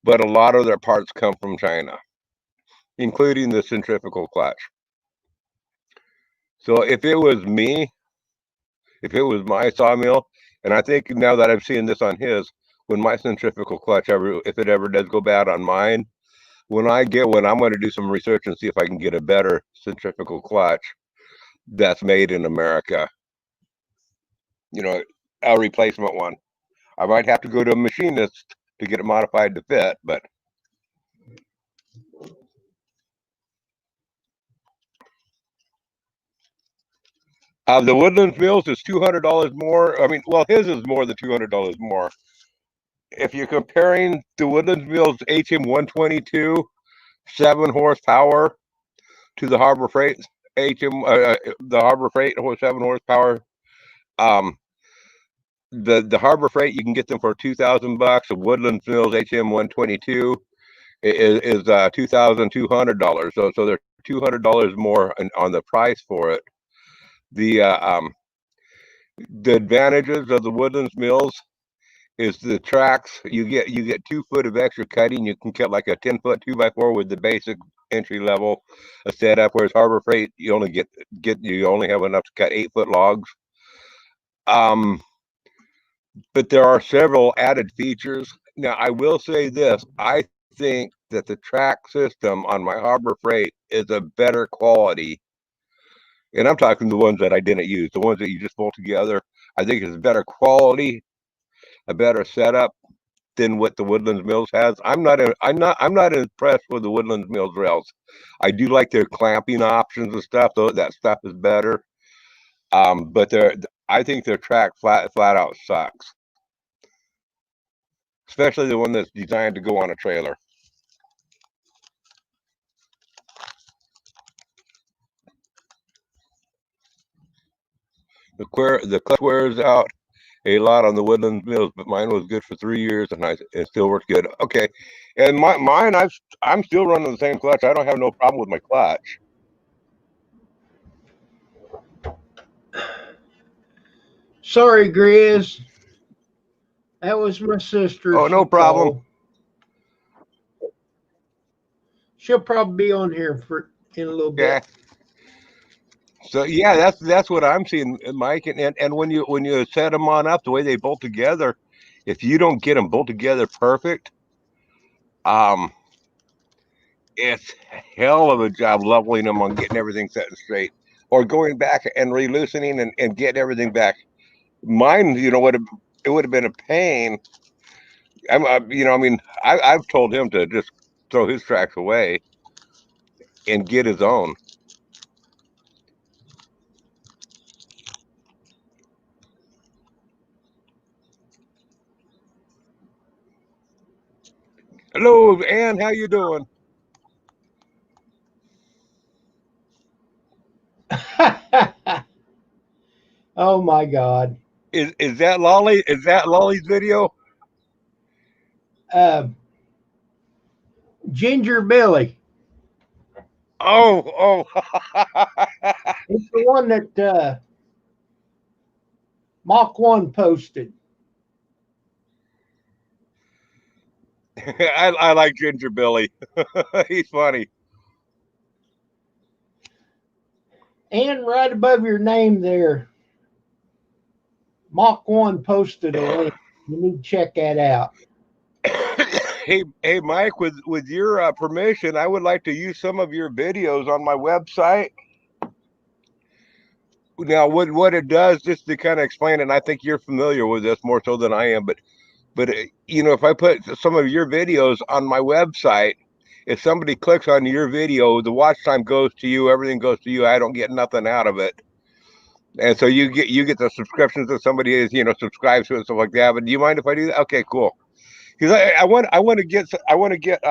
but a lot of their parts come from China, including the centrifugal clutch. So if it was me, if it was my sawmill, and I think now that I'm seeing this on his, when my centrifugal clutch if it ever does go bad on mine, when I get one, I'm going to do some research and see if I can get a better centrifugal clutch that's made in America. You know, a replacement one. I might have to go to a machinist to get it modified to fit, but the Woodlands Mills is $200 more. I mean, well, his is more than $200 more. If you're comparing the Woodlands Mills HM 122 7 horsepower to the Harbor Freight the Harbor Freight 7 horsepower, um, the Harbor Freight you can get them for $2,000. The Woodlands Mills HM 122 is $2,200. So they're $200 more on the price for it. The advantages of the Woodlands Mills is the tracks. You get 2 foot of extra cutting. You can cut like a 10-foot 2x4 with the basic entry level a setup. Whereas Harbor Freight, you only you only have enough to cut 8-foot logs. But there are several added features. Now, I will say this: I think that the track system on my Harbor Freight is a better quality. And I'm talking the ones that I didn't use, the ones that you just bolt together. I think it's better quality, a better setup than what the Woodlands Mills has. I'm not impressed with the Woodlands Mills rails. I do like their clamping options and stuff, though that stuff is better. But I think their track flat out sucks. Especially the one that's designed to go on a trailer. The clutch wears out a lot on the Woodlands Mills, but mine was good for 3 years and it still worked good. Okay, and mine I'm still running the same clutch. I don't have no problem with my clutch. Sorry, Grizz. That was my sister. Oh, no She problem. called. She'll probably be on here in a little Yeah. bit. So yeah, that's what I'm seeing, Mike. And when you set them on up the way they bolt together, if you don't get them bolt together perfect, um, it's a hell of a job leveling them on getting everything set straight, or going back and re-loosening and getting everything back. Mine, it would have been a pain. I mean, I've told him to just throw his tracks away and get his own. Hello, Ann. How you doing? Oh my God. Is that Lolly? Is that Lolly's video? Uh, Ginger Billy. Oh, It's the one that Mach 1 posted. I like Ginger Billy. He's funny. And right above your name there, Mach 1 posted a link. You need to check that out. Hey, Mike. With your permission, I would like to use some of your videos on my website. Now, what it does, just to kind of explain it, and I think you're familiar with this more so than I am, but you know, if I put some of your videos on my website, if somebody clicks on your video, the watch time goes to you, everything goes to you. I don't get nothing out of it, and so you get the subscriptions that somebody is, you know, subscribes to it and stuff like that. But do you mind if I do that? Okay, cool. Because I want to get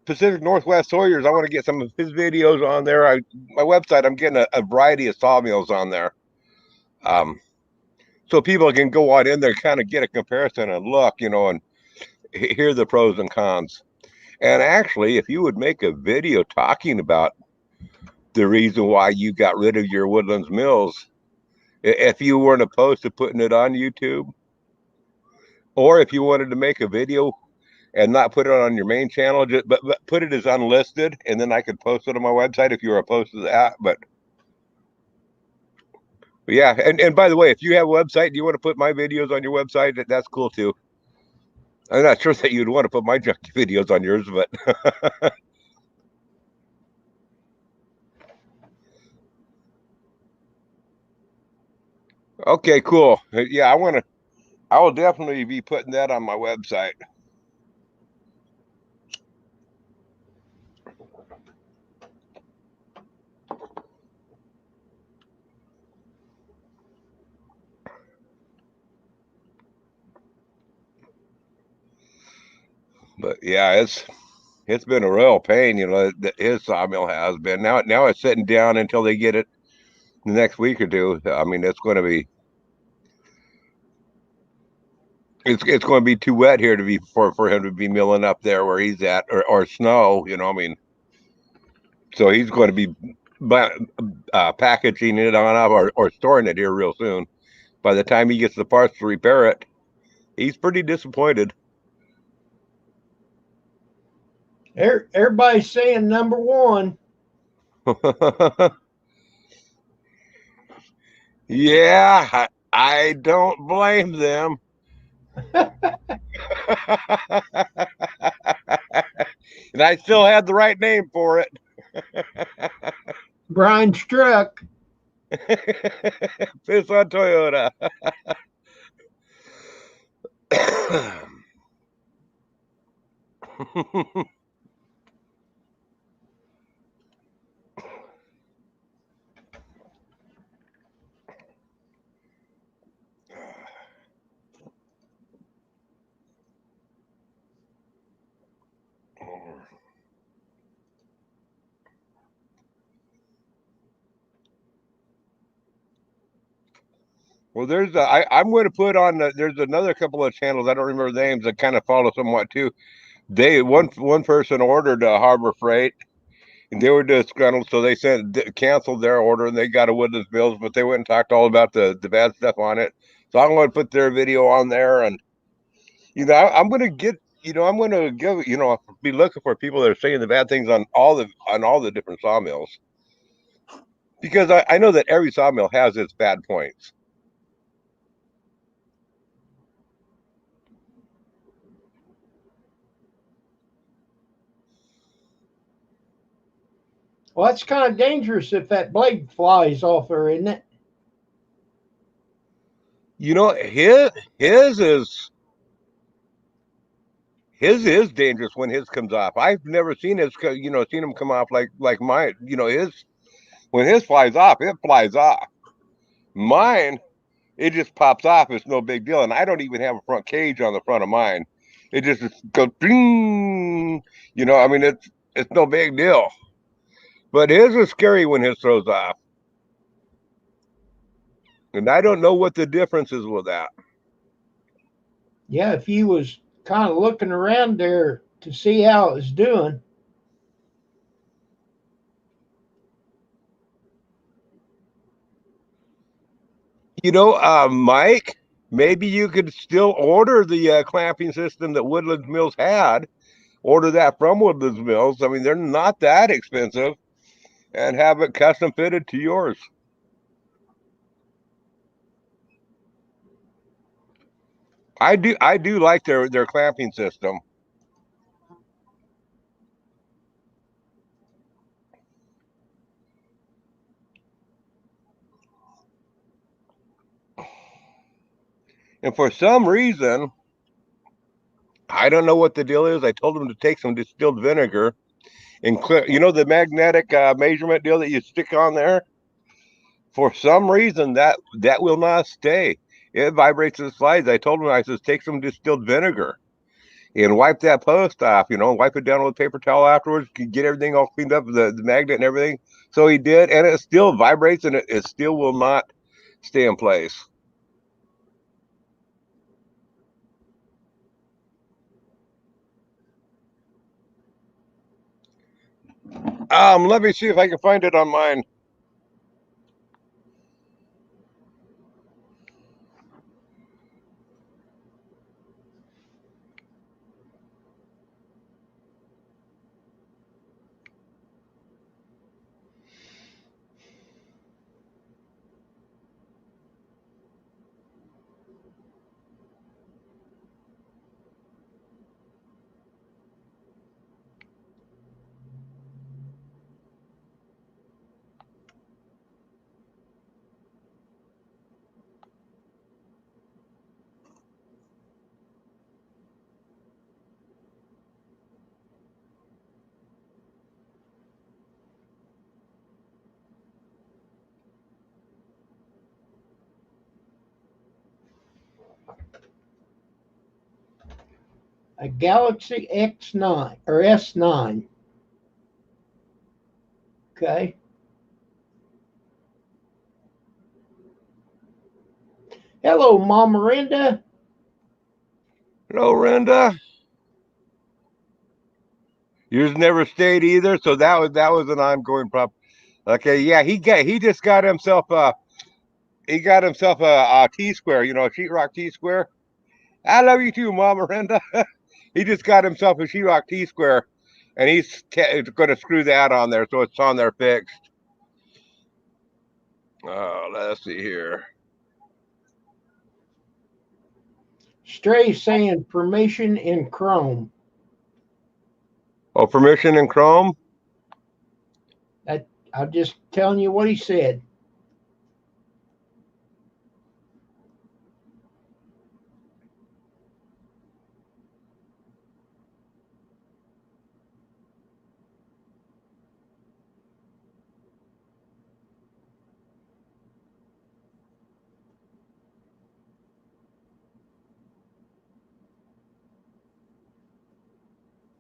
Pacific Northwest Sawyers. I want to get some of his videos on there. My website, I'm getting a variety of sawmills on there. So people can go on in there, kind of get a comparison and look, you know, and hear the pros and cons. And actually, if you would make a video talking about the reason why you got rid of your Woodlands Mills, if you weren't opposed to putting it on YouTube, or if you wanted to make a video and not put it on your main channel, but put it as unlisted, and then I could post it on my website if you were opposed to that. But yeah, and by the way, if you have a website, do you want to put my videos on your website? That's cool too. I'm not sure that you'd want to put my junk videos on yours, but okay, cool. Yeah, I will definitely be putting that on my website. But yeah, it's been a real pain, you know. His sawmill has been. Now it's sitting down until they get it the next week or two. I mean, it's going to be it's going to be too wet here to be for him to be milling up there where he's at, or snow, you know. I mean, so he's going to be packaging it on up, or storing it here real soon. By the time he gets the parts to repair it, he's pretty disappointed. Everybody's saying number one. Yeah, I don't blame them. And I still had the right name for it. Brian Struck. Piss on Toyota. Well, I'm going to put on there's another couple of channels, I don't remember the names, that kind of follow somewhat too. One person ordered a Harbor Freight, and they were disgruntled, so they canceled their order, and they got a Woodlands Mills, but they went and talked all about the bad stuff on it. So I'm going to put their video on there, and you know, I'm going to get, you know, I'm going to give, you know, be looking for people that are saying the bad things on all the different sawmills, because I know that every sawmill has its bad points. Well, that's kind of dangerous if that blade flies off there, isn't it? You know, his is dangerous when his comes off. I've never seen his, you know, seen him come off like mine. You know, when his flies off, it flies off. Mine, it just pops off. It's no big deal, and I don't even have a front cage on the front of mine. It just goes, ding. You know, I mean, it's no big deal. But his is scary when his throws off. And I don't know what the difference is with that. Yeah, if you was kind of looking around there to see how it was doing. Mike, maybe you could still order the clamping system that Woodlands Mills had. Order that from Woodlands Mills. I mean, they're not that expensive, and have it custom fitted to yours. I do like their clamping system. And for some reason, I don't know what the deal is. I told them to take some distilled vinegar and clear, the magnetic measurement deal that you stick on there. For some reason, that will not stay. It vibrates and slides. I told him, I says, take some distilled vinegar and wipe that post off, wipe it down with a paper towel afterwards, get everything all cleaned up, the magnet and everything. So he did, and it still vibrates, and it still will not stay in place. Let me see if I can find it on mine. A Galaxy X9 or S9. Okay. Hello, Mama Miranda. Hello, Renda. Yours never stayed either, so that was an ongoing problem. Okay, yeah, he just got himself a T square, a sheetrock T square. I love you too, Mama Miranda. He just got himself a sheetrock T square, and he's going to screw that on there, so it's on there fixed. Let's see here. Stray saying permission in Chrome. Oh, permission in Chrome. I'm just telling you what he said.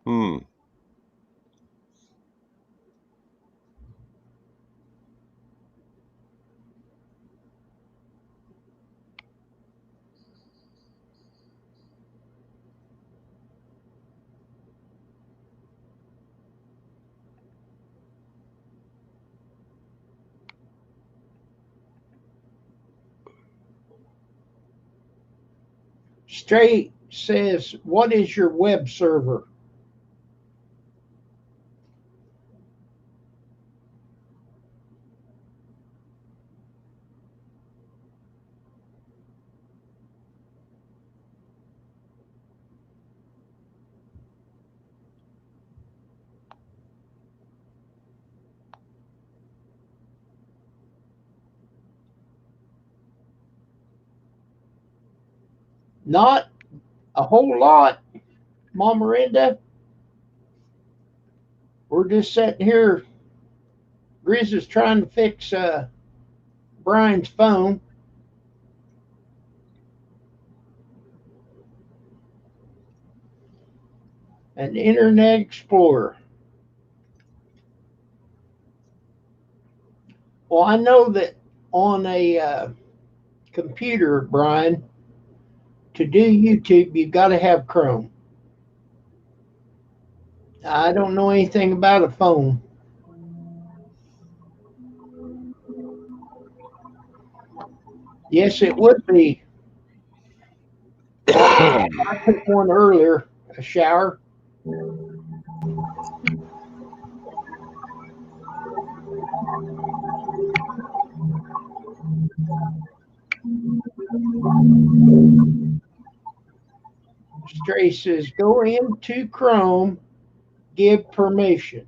Hmm. Stray says, what is your web server? Not a whole lot, Mama Miranda. We're just sitting here. Grizz is trying to fix Brian's phone. An Internet Explorer. Well, I know that on a computer, Brian, to do YouTube, you've got to have Chrome. I don't know anything about a phone. Yes, it would be. I took one earlier, a shower. Stray says, go into Chrome, give permission.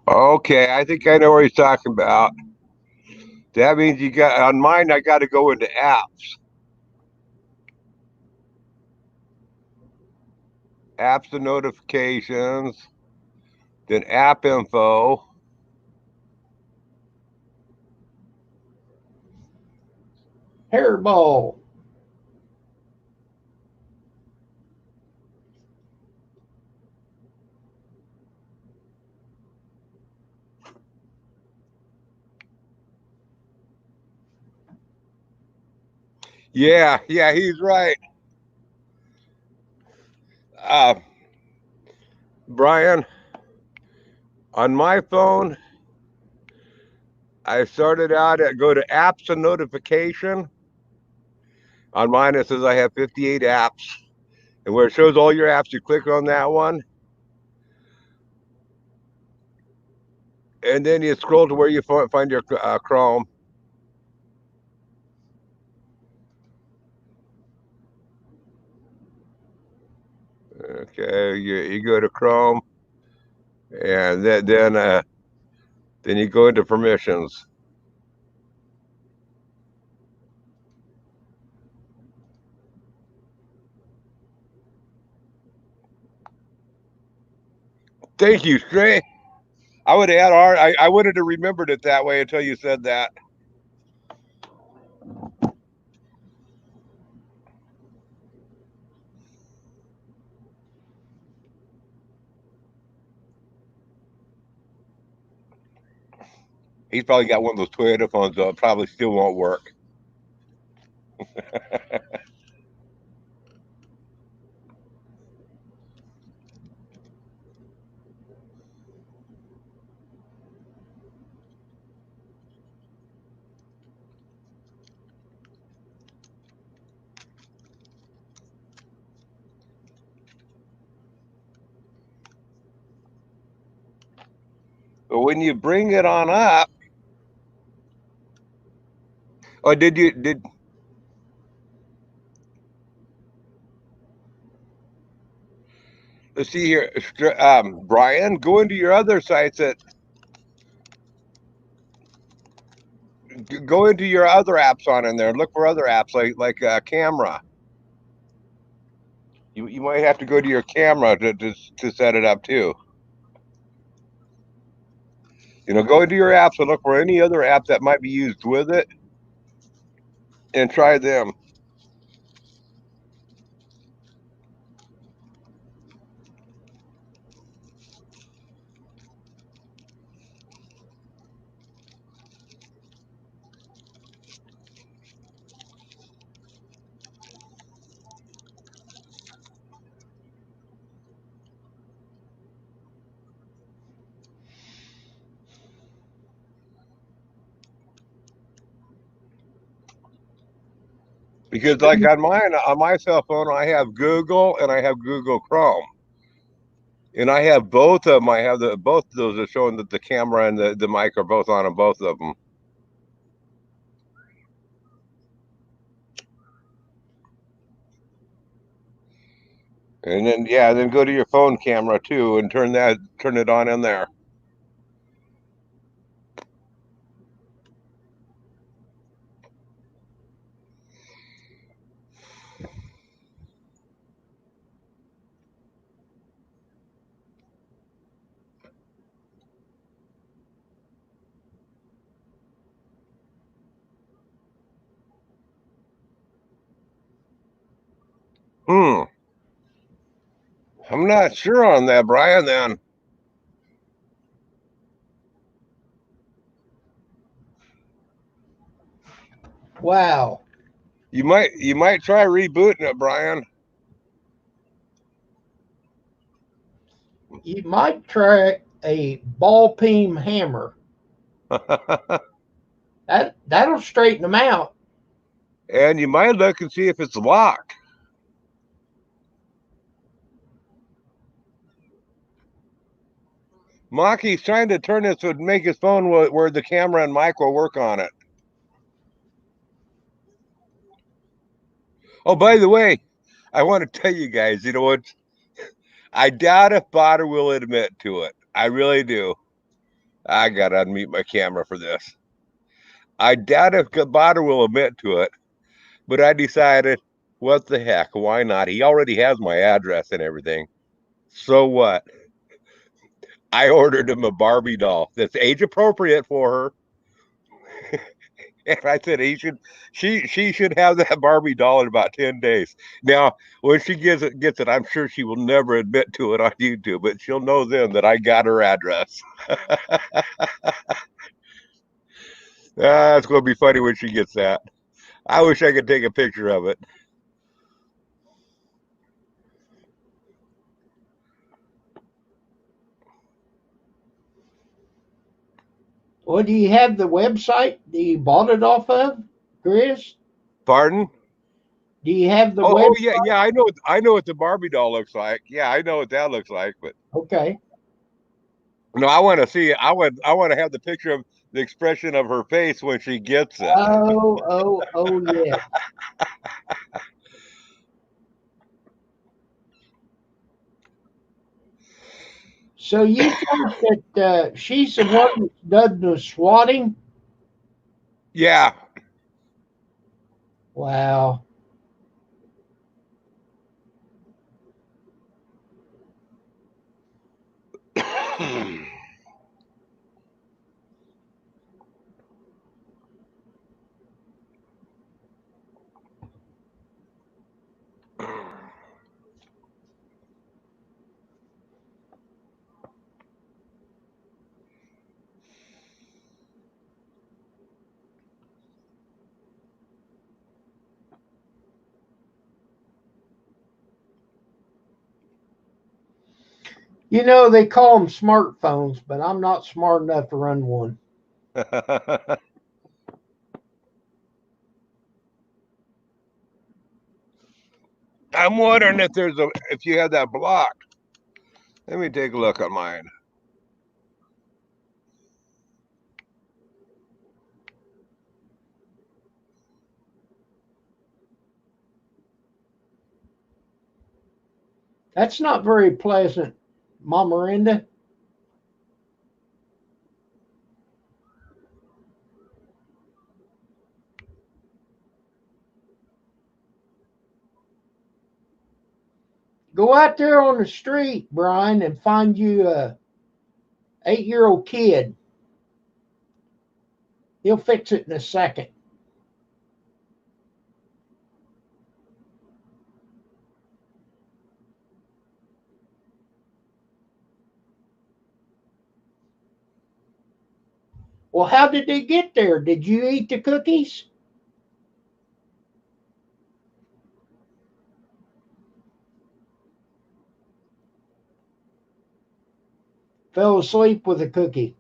Okay, I think I know what he's talking about. That means you got on mine. I got to go into apps, and notifications, then app info. Hairball. Yeah, he's right. Brian, on my phone, I started out at go to apps and notification. On mine, it says I have 58 apps. And where it shows all your apps, you click on that one. And then you scroll to where you find your Chrome. Okay, you go to Chrome, and then you go into permissions. Thank you, Stray. I would add art. I wouldn't have remembered it that way until you said that. He's probably got one of those Toyota phones, though. It probably still won't work. But when you bring it on up, or did let's see here, Brian, go into your other sites go into your other apps on in there. Look for other apps like camera. You might have to go to your camera to set it up too. Go into your apps and look for any other app that might be used with it, and try them. Because like on my cell phone, I have Google and I have Google Chrome. And I have both of them. I have both of those are showing that the camera and the mic are both on both of them. And then go to your phone camera too and turn it on in there. I'm not sure on that, Brian. Then Wow. you might try rebooting it, Brian. You might try a ball peen hammer. That'll straighten them out. And you might look and see if it's locked. Maki's trying to turn this to make his phone where the camera and mic will work on it. Oh, by the way, I want to tell you guys, you know what? I doubt if Botter will admit to it. I really do. I gotta unmute my camera for this. I doubt if Botter will admit to it, but I decided, what the heck? Why not? He already has my address and everything. So what? I ordered him a Barbie doll that's age appropriate for her. And I said she should have that Barbie doll in about 10 days. Now, when she gets it, I'm sure she will never admit to it on YouTube, but she'll know then that I got her address. It's gonna be funny when she gets that. I wish I could take a picture of it. Well, do you have the website that you bought it off of, Chris? Pardon? Do you have the Oh website? yeah, I know what the Barbie doll looks like. Yeah, I know what that looks like, but Okay. no, I want to see it. I want to have the picture of the expression of her face when she gets it. Oh, yeah. So you think that she's the one that does the swatting? Yeah. Wow. You know, they call them smartphones, but I'm not smart enough to run one. I'm wondering if you have that block. Let me take a look at mine. That's not very pleasant, Mama Miranda. Go out there on the street, Brian, and find you a 8-year-old kid. He'll fix it in a second. Well, how did they get there? Did you eat the cookies? Fell asleep with a cookie.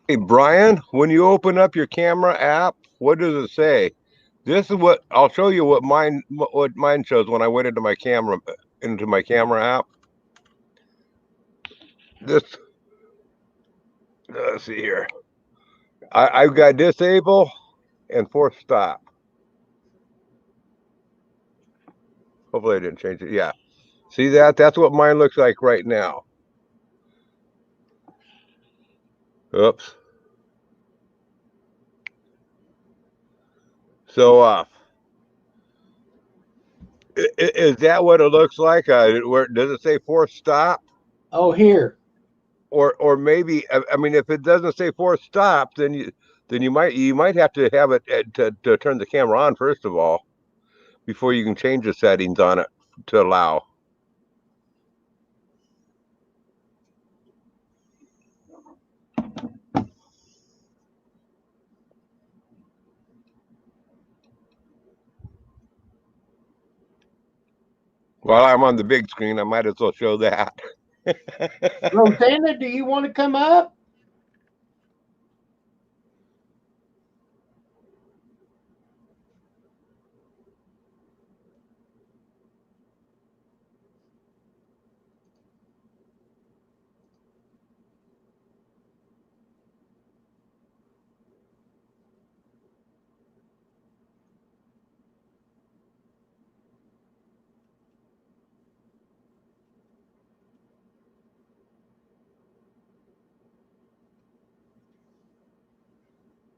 Hey, Brian, when you open up your camera app, what does it say? This is what I'll show you what mine shows when I went into my camera app. This let's see here. I've got disable and force stop. Hopefully I didn't change it. Yeah. See that? That's what mine looks like right now. Oops. So is that what it looks like? Where does it say force stop? Oh, here. Or maybe I mean, if it doesn't say force stop, then you might have to have it to turn the camera on first of all, before you can change the settings on it to allow. While I'm on the big screen, I might as well show that. Rosanna, do you want to come up?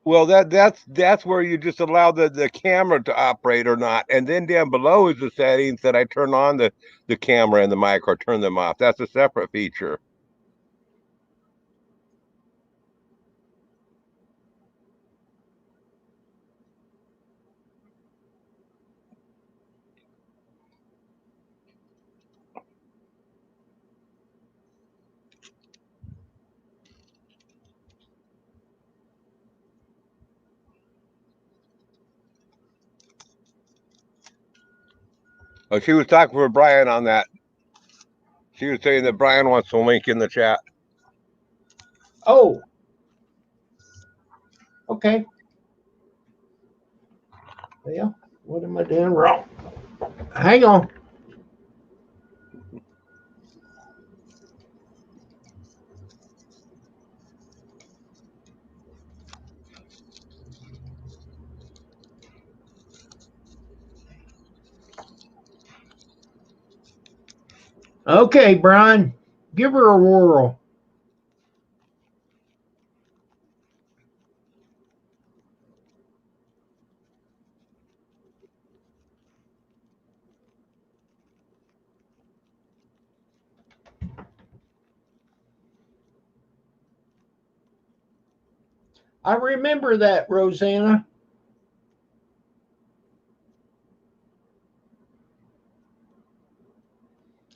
Well, that's where you just allow the camera to operate or not, and then down below is the settings that I turn on the camera and the mic or turn them off. That's a separate feature. Oh, she was talking with Brian on that. She was saying that Brian wants to link in the chat. Oh. Okay. Well, what am I doing wrong? Hang on. Okay, Brian, give her a whirl. I remember that, Rosanna.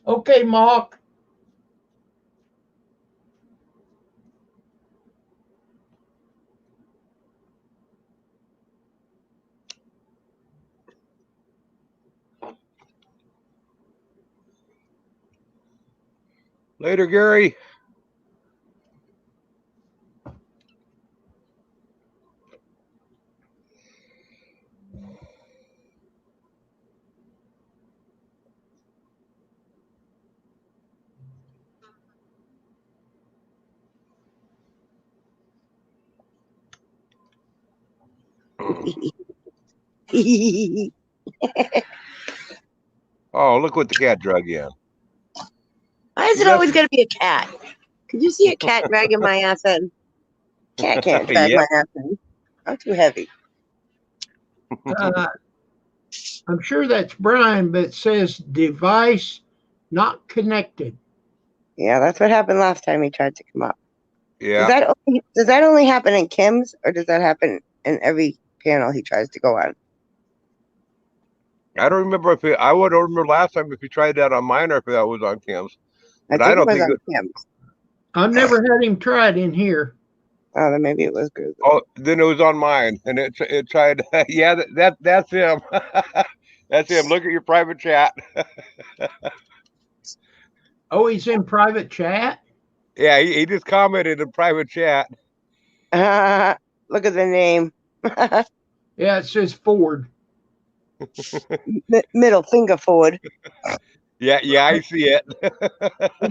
Okay, Mark. Later, Gary. Oh, look what the cat drug in. Why is it always got to be a cat? Could you see a cat dragging my ass in? Cat can't drag Yep. my ass in. I'm too heavy. I'm sure that's Brian, but it says device not connected. Yeah, that's what happened last time he tried to come up. Yeah. Does that only happen in Kim's, or does that happen in every panel he tries to go on? I don't remember if I would remember last time if he tried that on mine or if that was on Kim's. But I don't it was think on Kim's. I've never had him try it in here. Oh, then maybe it was good. Oh, then it was on mine, and it tried. Yeah, that's him. That's him. Look at your private chat. Oh, he's in private chat? Yeah, he just commented in private chat. Look at the name. Yeah, it says Ford. Middle finger forward. Yeah, I see it.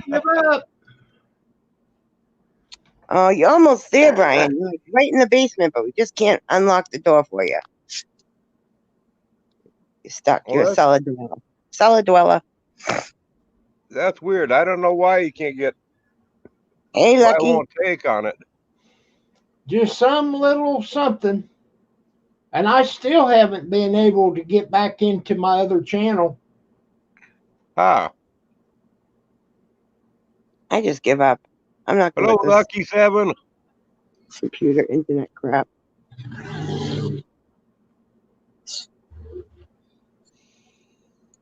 Give up. Oh, you're almost there, Brian. You're right in the basement, but we just can't unlock the door for you. You're stuck. You're a solid dweller. Solid dweller. That's weird. I don't know why you can't get. Hey, Why Lucky. it won't take on it. Just some little something. And I still haven't been able to get back into my other channel. Ah. I just give up. I'm not going Hello, to let this Lucky7. computer internet crap.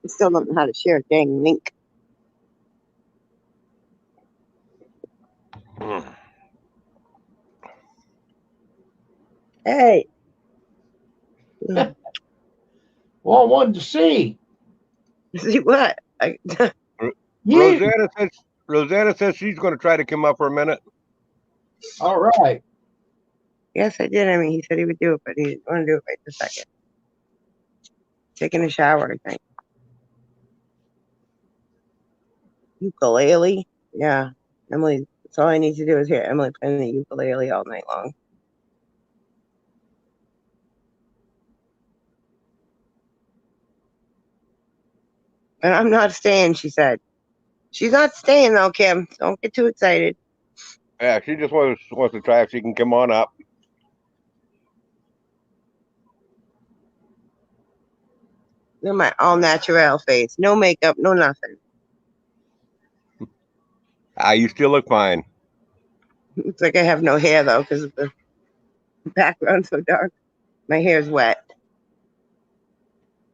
I still don't know how to share a dang link. Hey. Well, I wanted to see. See what? You. Rosetta says she's going to try to come up for a minute. All right. Yes, I did. I mean, he said he would do it, but he didn't want to do it right this second. Taking a shower, I think. Ukulele? Yeah. Emily, that's all I need to do is hear Emily playing the ukulele all night long. And I'm not staying, she said. She's not staying though, Kim. Don't get too excited. Yeah, she just wants to try if she can come on up. Look at my all natural face. No makeup, no nothing. You still look fine. Looks like I have no hair though, because the background's so dark. My hair's wet.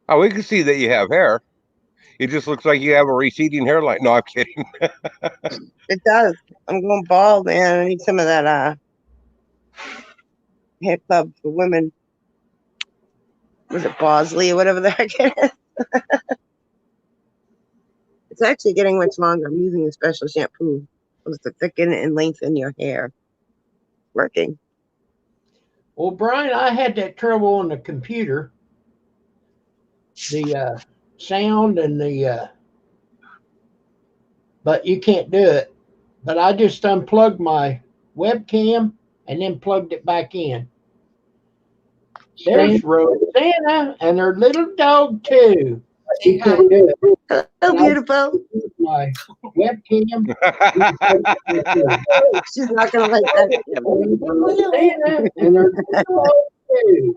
Oh, we can see that you have hair. It just looks like you have a receding hairline. No, I'm kidding. It does. I'm going bald, man. I need some of that hair club for women. Was it Bosley or whatever the heck it is? It's actually getting much longer. I'm using a special shampoo supposed to thicken and lengthen your hair. Working. Well, Brian, I had that trouble on the computer. The sound and the but you can't do it. But I just unplugged my webcam and then plugged it back in. There's Rosanna and her little dog too. You can't do it. Oh, beautiful. My webcam. She's not gonna like that. Rosanna and her little dog too.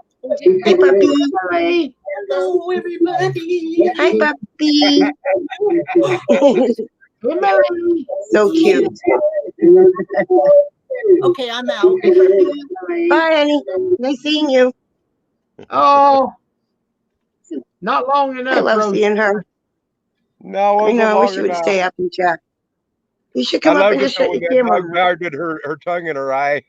Hey, puppy. Hi. Hello, everybody. Hi, puppy. Hey, Mary. So cute. Okay, I'm out. Bye, honey. Nice seeing you. Oh, not long I enough. love Rosie. seeing her. No, I wasn't know. I wish long you would enough. stay up and check. You should I come up loved and it just though shut when your that camera dog on. Ballard did her tongue in her eye.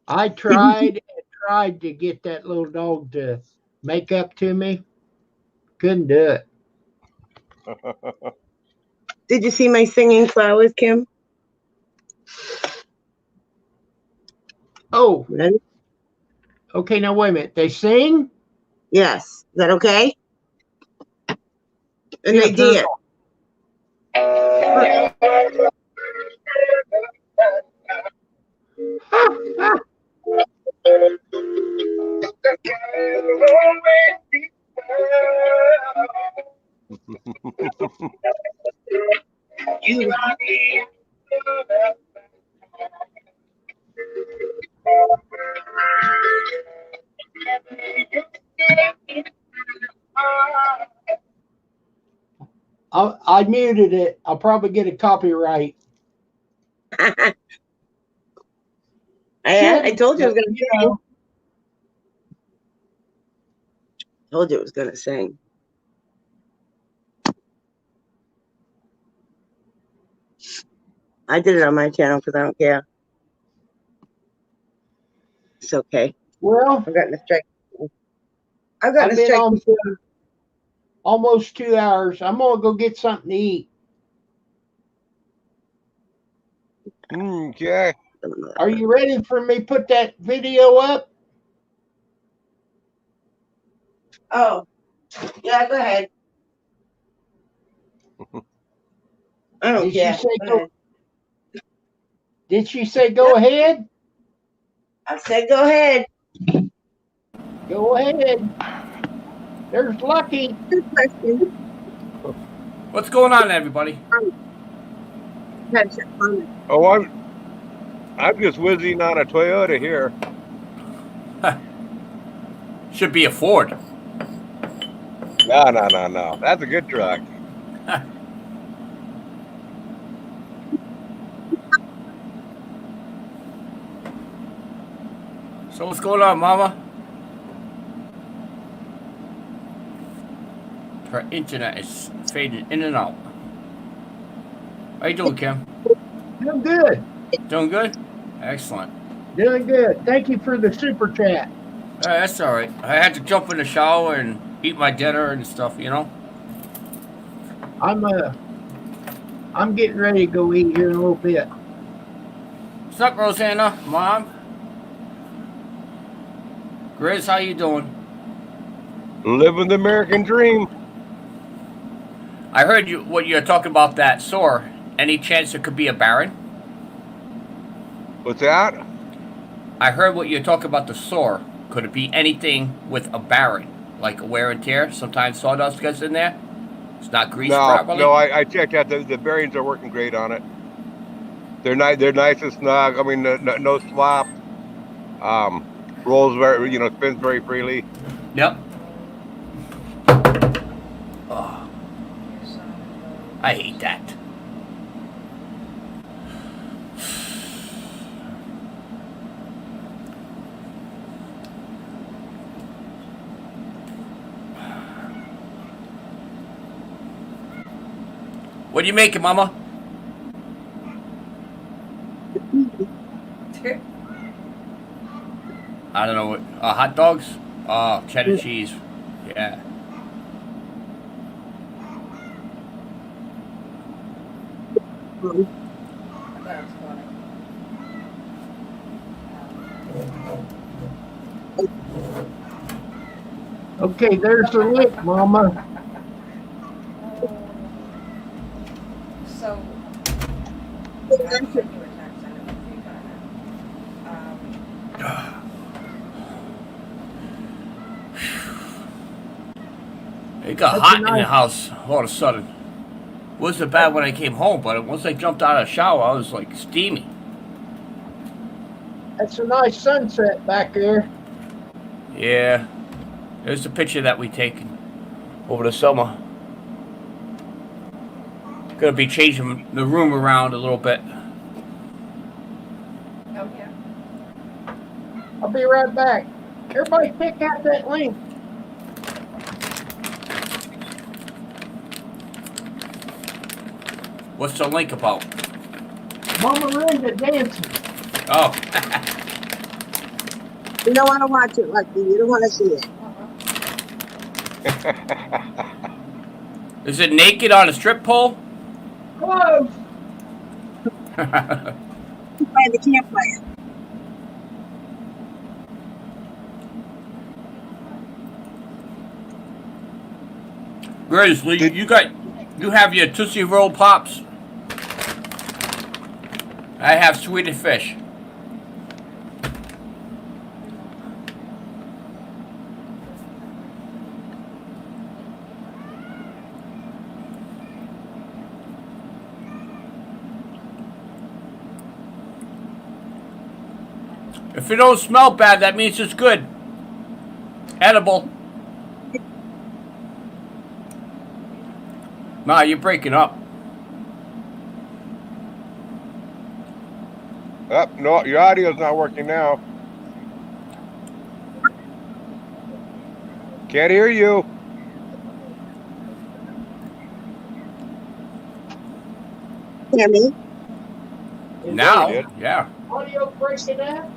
I tried and tried to get that little dog to make up to me. Couldn't do it. Did you see my singing flowers, Kim? Oh, Ready? okay. Now wait a minute. They sing. Yes. Is that okay? And Yeah, they did. I muted it. I'll probably get a copyright. I told you I was gonna You sing. know, Told you it was gonna sing. I did it on my channel because I don't care. It's okay. well, I've gotten a strike. I've I've gotten a been strike. on for almost 2 hours. I'm gonna go get something to eat. Okay. Are you ready for me to put that video up? Oh, yeah. Go ahead. I don't Did she care. say Go go? ahead. Did she say go ahead? I said go ahead. Go ahead. There's Lucky. Good question. What's going on, everybody? That's your comment. Oh, I'm just whizzing on a Toyota here. Should be a Ford. No. That's a good truck. So what's going on, Mama? Her internet is fading in and out. How you doing, Kim? Doing good. Doing good? Excellent. Doing good. Thank you for the super chat. That's all right. I had to jump in the shower and eat my dinner and stuff, you know? I'm getting ready to go eat here in a little bit. What's up, Rosanna? Mom? Grizz, how you doing? Living the American dream. I heard what you're talking about that sore. Any chance it could be a Baron? What's that? I heard what you're talking about the sore. Could it be anything with a Baron? Like a wear and tear? Sometimes sawdust gets in there? It's not greased properly? No, I checked out. The bearings are working great on it. They're nice. They're nice and snug. I mean, no slop. Rolls very, spins very freely. Yep. Oh, I hate that. What are you making, Mama? I don't know what. Hot dogs? Oh, cheddar cheese. Yeah. Okay, there's the link, Mama. So, It got That's hot in nice. the house all of a sudden. Wasn't bad when I came home, but once I jumped out of the shower, I was like steamy. That's a nice sunset back there. Yeah. There's the picture that we taken over the summer. Gonna be changing the room around a little bit. oh yeah. I'll be right back. Everybody pick out that link. What's the link about? Mama Linda dancing. Oh. You don't want to watch it, Lucky. You don't want to see it. Is it naked on a strip pole? Close. By the campfire. Grizzly, you have your Tootsie Roll Pops. I have Swedish Fish. If it don't smell bad, that means it's good. Edible. Ma, you're breaking up. Oh, no, your audio's not working now. Can't hear you. Hear me? Now, did. yeah. Audio breaking out.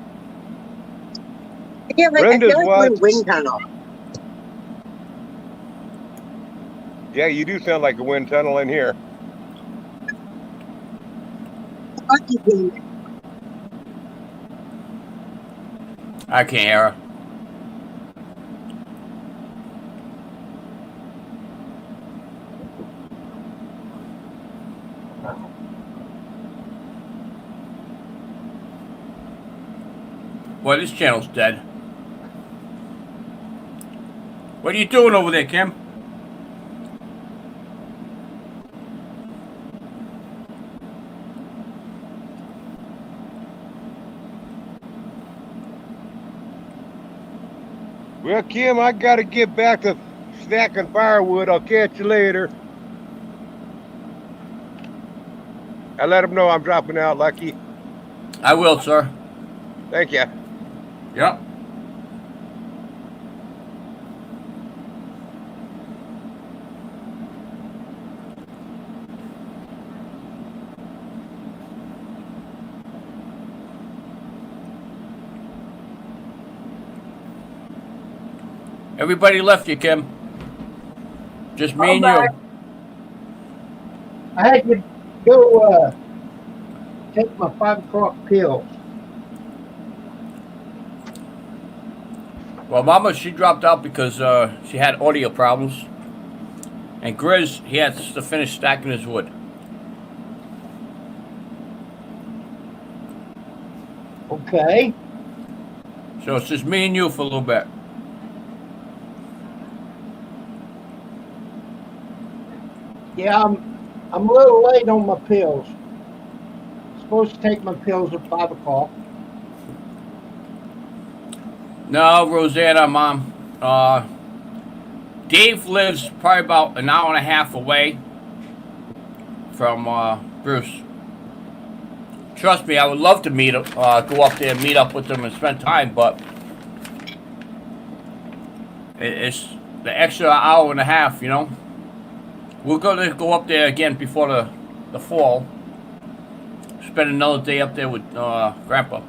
I feel like Brenda's we're in what? wind tunnel. Yeah, you do sound like a wind tunnel in here. Lucky thing. I can't hear her. Boy, this channel's dead. What are you doing over there, Kim? Well, Kim, I gotta get back to snacking firewood. I'll catch you later. I let him know I'm dropping out, Lucky. I will, sir. Thank you. Yep. Everybody left you, Kim. Just me I'm and back. you. I had to go take my 5 o'clock pills. Well, Mama, she dropped out because she had audio problems. And Grizz, he has to finish stacking his wood. Okay. So it's just me and you for a little bit. Yeah, I'm a little late on my pills. Supposed to take my pills at 5 o'clock. No, Rosanna, Mom. Dave lives probably about an hour and a half away from Bruce. Trust me, I would love to meet him, go up there and meet up with them and spend time, but it's the extra hour and a half, you know. We're gonna go up there again before the fall. Spend another day up there with Grandpa.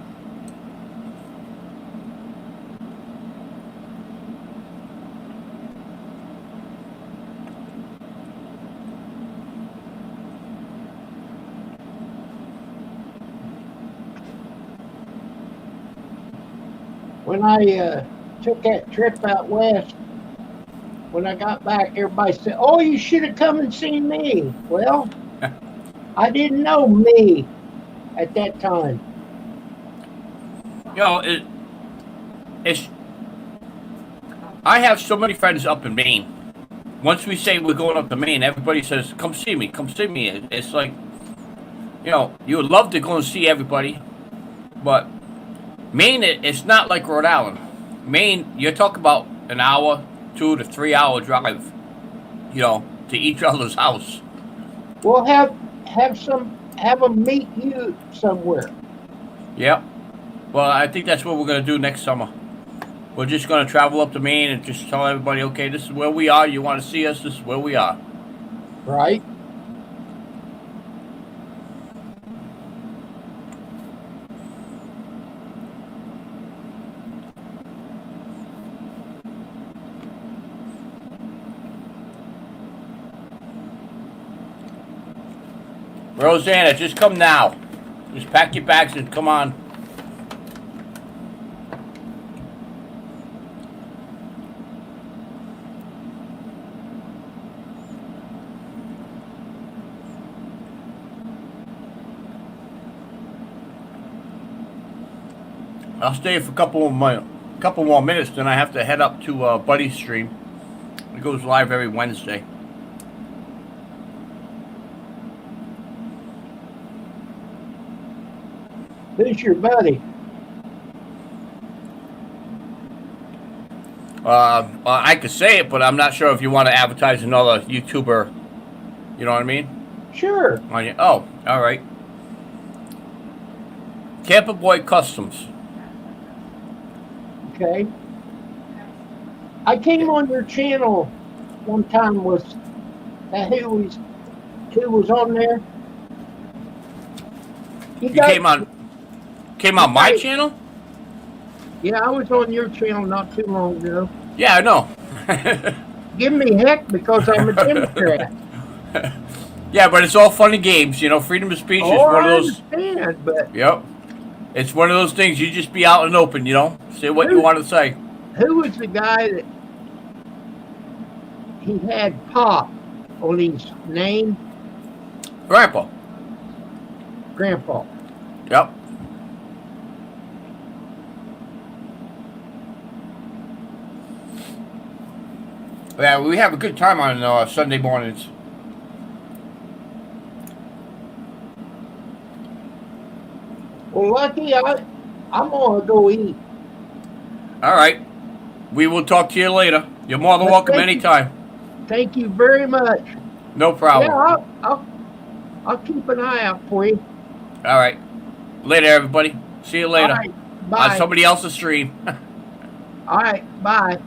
When I took that trip out west, when I got back, everybody said, "Oh, you should have come and seen me." Well, I didn't know me at that time. You know, it's. I have so many friends up in Maine. Once we say we're going up to Maine, everybody says, "Come see me, come see me." It's like, you know, you would love to go and see everybody, but Maine, it's not like Rhode Island. Maine, you're talking about an hour, 2 to 3 hour drive, you know, to each other's house. We'll have them meet you somewhere. Yep. Well, I think that's what we're gonna do next summer. We're just gonna travel up to Maine and just tell everybody, okay, this is where we are. You want to see us? This is where we are. Right? Rosanna, just come now. Just pack your bags and come on. I'll stay for a couple more minutes, then I have to head up to Buddy's stream. It goes live every Wednesday. Who's your buddy? I could say it, but I'm not sure if you want to advertise another YouTuber. You know what I mean? Sure. Oh, all right. Camper Boy Customs. Okay. I came on your channel one time. Was that who was on there? You came on my channel? Yeah, I was on your channel not too long ago. Yeah, I know. Give me heck because I'm a Democrat. Yeah, but it's all fun and games, you know. Freedom of speech is one of those. I understand, but Yep. It's one of those things you just be out and open, you know. Say what you want to say. who was the guy that he had Pop on his name? Grandpa. Grandpa. Yep. Yeah, we have a good time on Sunday mornings. Well, Lucky, I'm gonna go eat. All right. We will talk to you later. You're more than But welcome thank you. anytime. Thank you very much. No problem. Yeah, I'll keep an eye out for you. All right. Later, everybody. See you later. All right, bye. On somebody else's stream. All right, bye.